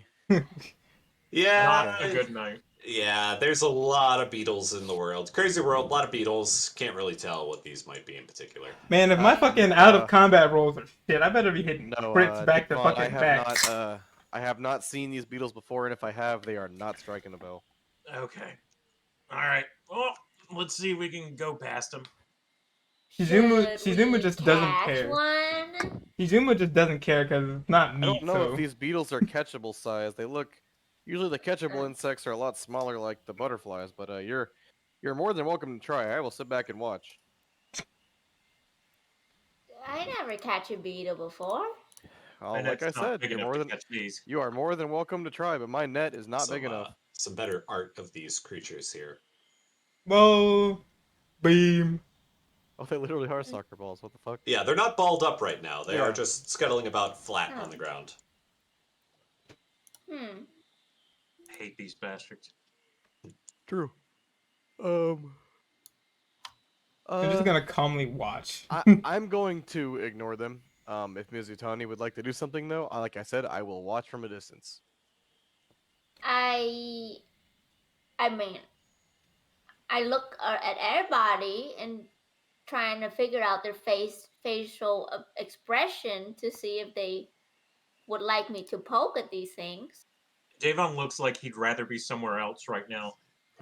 Yeah. Not a good night. Yeah, there's a lot of beetles in the world. Crazy world, a lot of beetles. Can't really tell what these might be in particular. Man, if my fucking out of combat rolls are shit, I better be hitting No, crits back to Devon, fucking back. I have not seen these beetles before, and if I have, they are not striking a bell. Okay. All right. Well, let's see if we can go past them. Shizuma Should we just doesn't catch care. one? Shizuma just doesn't care because it's not I meat. don't know So if these beetles are catchable size. They look usually the catchable insects are a lot smaller, like the butterflies. But you're more than welcome to try. I will sit back and watch. I never catch a beetle before. Oh, My like net's I not said, big you're enough more to than catch these. you are more than welcome to try. But my net is not big enough. Some better art of these creatures here. whoa, beam. Oh, they literally are soccer balls. What the fuck? Yeah, they're not balled up right now. They are Yeah. just scuttling about flat Oh. on the ground. I hate these bastards. True. I'm just gonna calmly watch. I'm going to ignore them. If Mizutani would like to do something, though, like I said, I will watch from a distance. I mean, I look at everybody and trying to figure out their facial expression to see if they would like me to poke at these things. Davon looks like he'd rather be somewhere else right now,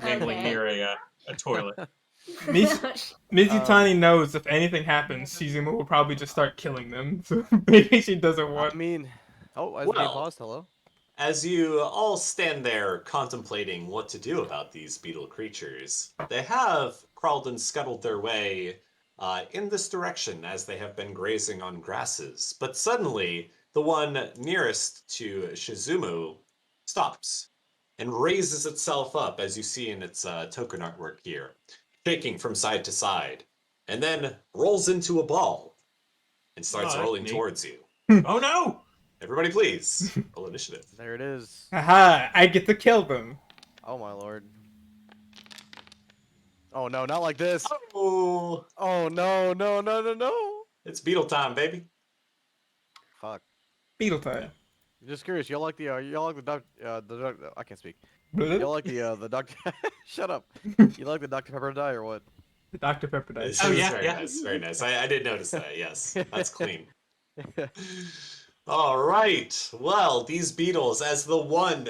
namely Okay. near a toilet. Mizutani knows if anything happens, Shizuma will probably just start killing them. So maybe she doesn't want. I mean, as Well, being paused, hello. As you all stand there contemplating what to do about these beetle creatures, they have crawled and scuttled their way in this direction as they have been grazing on grasses. But suddenly, the one nearest to Shizumu stops and raises itself up, as you see in its token artwork here, shaking from side to side, and then rolls into a ball and starts that's rolling neat. towards you. Oh no! Everybody, please roll initiative. There it is. Haha, I get to kill them. Oh my lord. Oh no, not like this. Oh, Oh no. it's beetle time, baby. Fuck. Beetle time. Just curious. Y'all like the I can't speak. Y'all like the doctor? Shut up. You like the Dr. Pepper die or what? The Dr. Pepper dice. This Oh, is yeah, very yeah. nice, very nice. I did notice that. Yes, that's clean. All right. Well, these beetles, as the one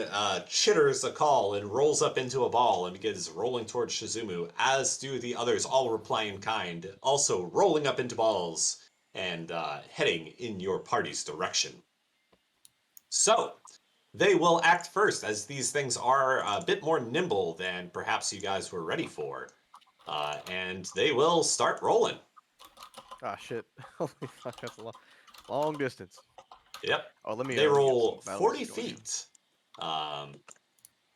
chitters a call and rolls up into a ball and begins rolling towards Shizumu, as do the others, all reply in kind, also rolling up into balls and heading in your party's direction. So, they will act first, as these things are a bit more nimble than perhaps you guys were ready for. And they will start rolling. Ah shit. Holy fuck, that's a long distance. Yep. Oh, let me. They get roll some battle 40 music going here. feet.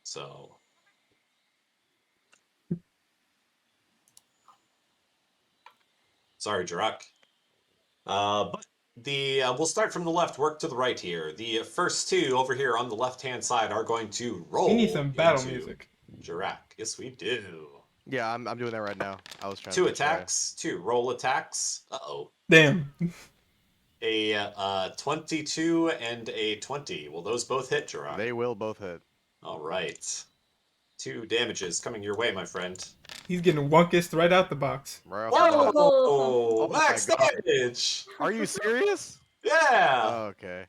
So. Sorry, Jarak. But we'll start from the left, work to the right here. The first two over here on the left-hand side are going to roll. We need some battle into music. Jarak. Yes, we do. Yeah, I'm doing that right now. I was trying. Two to make sure I- attacks, two roll attacks. Uh-oh. Damn. A 22 and a 20. Will those both hit, Jarak? They will both hit. All right. 2 damages coming your way, my friend. He's getting wunkest right out the box. Right off the bat. Whoa! Oh my Max God. damage! Are you serious? Yeah! Oh, okay.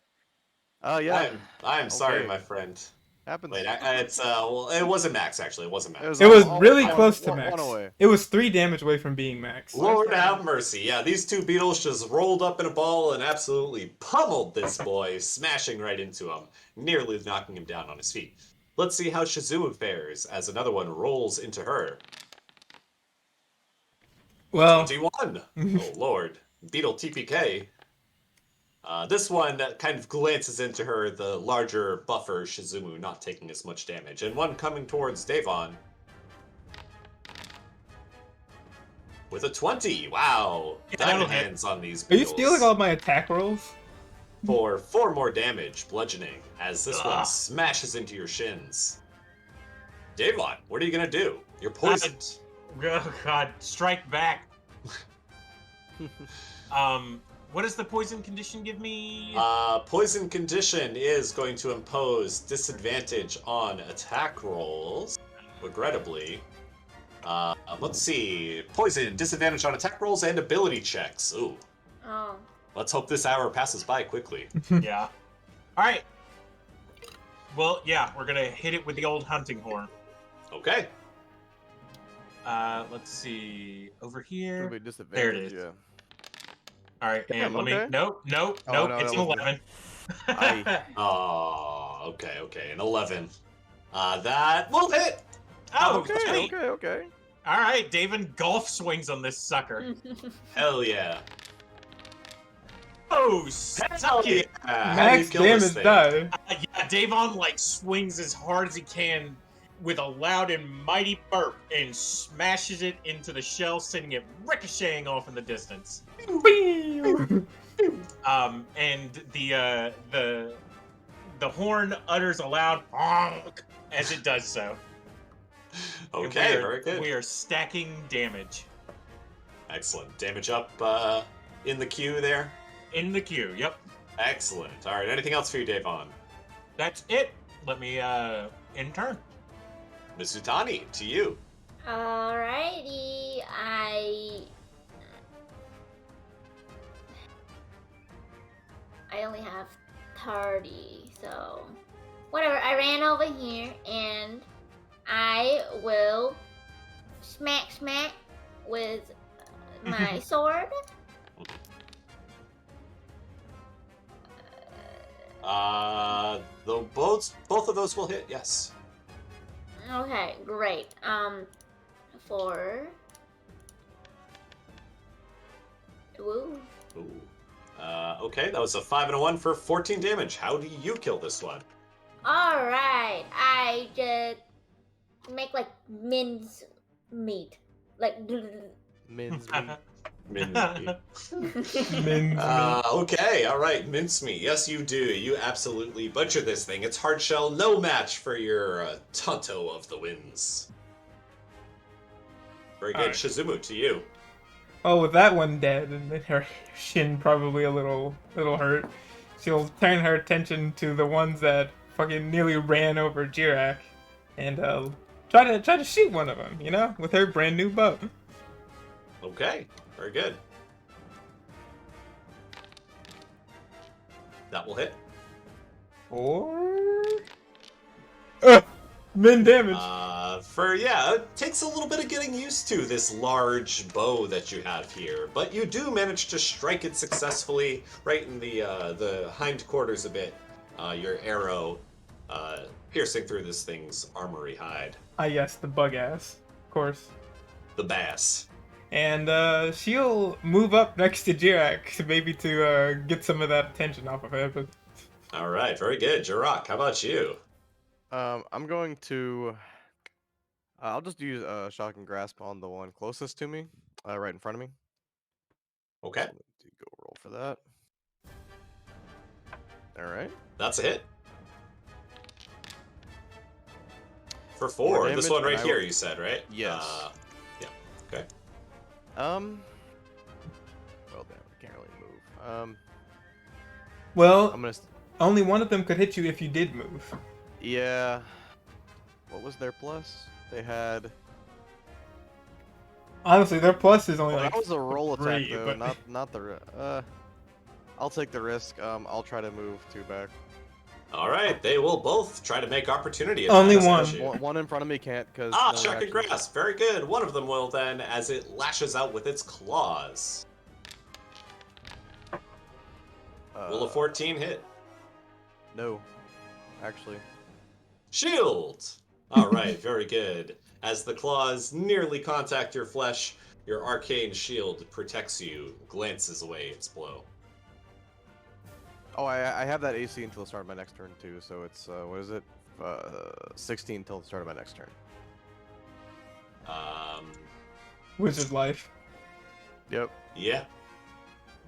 Oh yeah. I'm sorry, Okay. my friend. Happens. Wait, it's well, it wasn't max actually. It wasn't max. It was all- really one- close to one max. away. It was 3 damage away from being max. Lord have mercy. Yeah, these two beetles just rolled up in a ball and absolutely pummeled this boy, smashing right into him, nearly knocking him down on his feet. Let's see how Shizumu fares as another one rolls into her. Well, 21. Oh, Lord. Beetle TPK. This one kind of glances into her, the larger buffer Shizumu not taking as much damage. And one coming towards Davon. With a 20. Wow. Yeah, that'll Diamond hit. hands on these are you beetles. stealing all my attack rolls? For 4 more damage, bludgeoning, as this one Ugh. smashes into your shins. Davon, what are you gonna do? You're poisoned. Oh God, strike back. What does the poison condition give me? Poison condition is going to impose disadvantage on attack rolls, regrettably. Let's see. Poison, disadvantage on attack rolls and ability checks. Ooh. Oh. Let's hope this hour passes by quickly. Yeah. All right. Well, yeah, we're gonna hit it with the old hunting horn. Okay. Let's see over It'll here. be disadvantage. is. Yeah. All right, and Damn, let me. okay. Nope. Oh, no, It's that an was 11. Oh, okay. An 11. That will hit. Oh, Okay. sweet. Okay. All right, David golf swings on this sucker. Hell yeah. Oh, suck it. How do you Max kill this damage thing? die. Yeah, Davon like swings as hard as he can with a loud and mighty burp and smashes it into the shell, sending it ricocheting off in the distance. And the horn utters a loud honk as it does so. And Okay, we are- very good. We are stacking damage Excellent. Damage up in the queue there. in the queue. Yep, Excellent. All right, anything else for you, Davon? that's it. Let me end turn. Mizutani, to you. Alrighty, I only have 30, so whatever. I ran over here and I will smack with my sword. Both of those will hit, yes. Okay, great. For woo. Ooh. Okay, that was a 5 and a 1 for 14 damage. How do you kill this one? All right, I just make like mince meat, like. Min's meat. Mincemeat. Min's Okay, all right, mincemeat. Yes, you do. You absolutely butcher this thing. It's hard shell, no match for your Tonto of the Winds. Very good. All right. Shizumu, to you. Oh, with that one dead, and then her shin probably a little hurt, she'll turn her attention to the ones that fucking nearly ran over Jirak, and try to shoot one of them, you know, with her brand new bow. Okay, very good. That will hit. 4 min damage. It takes a little bit of getting used to this large bow that you have here, but you do manage to strike it successfully right in the hindquarters a bit. Your arrow piercing through this thing's armory hide. Ah, yes, the bug ass, of course. The bass. And she'll move up next to Jirak, maybe to get some of that attention off of her. But All right, very good. Jirok, how about you? I'm going to. I'll just use shocking grasp on the one closest to me, right in front of me. Okay, Let me go roll for that. All right. that's a hit. For 4 4, this damage, one right and I here, will- you said, right? Yes. Yeah. Okay. Well, damn, I can't really move. well, I'm gonna. only one of them could hit you if you did move. Yeah. What was their plus? They had. Honestly, their plus is only Well, like that was a roll attack 3, though, but not the. I'll take the risk. I'll try to move 2 back. All right, they will both try to make opportunity Only attacks one. at you. One in front of me can't because. Shock and grasp. Very good. One of them will then, as it lashes out with its claws. Will a 14 hit? No, actually. Shield! All right, very good. As the claws nearly contact your flesh, your arcane shield protects you, glances away its blow. Oh, I have that AC until the start of my next turn too. So it's what is it? 16 until the start of my next turn. Wizard life. Yep. Yeah.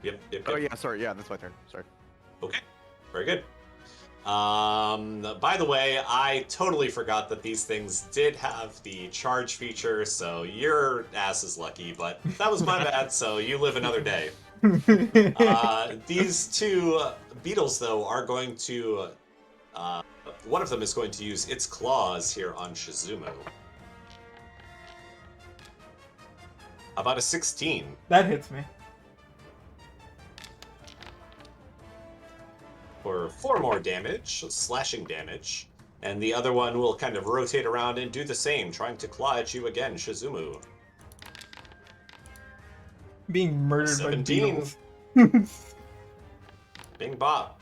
Yep. Oh yeah, sorry. Yeah, that's my turn. Sorry. Okay, very good. By the way, I totally forgot that these things did have the charge feature, so your ass is lucky, but that was my bad, so you live another day. These two beetles, though, are going to... one of them is going to use its claws here on Shizumu. About a 16. That hits me. For 4 more damage, slashing damage. And the other one will kind of rotate around and do the same, trying to claw at you again, Shizumu. Being murdered 17. by beetles. Bing bop.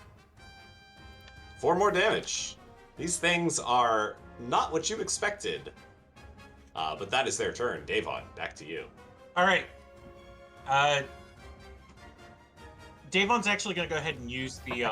4 more damage. These things are not what you expected. But that is their turn. Davon, back to you. All right. Davon's actually going to go ahead and use the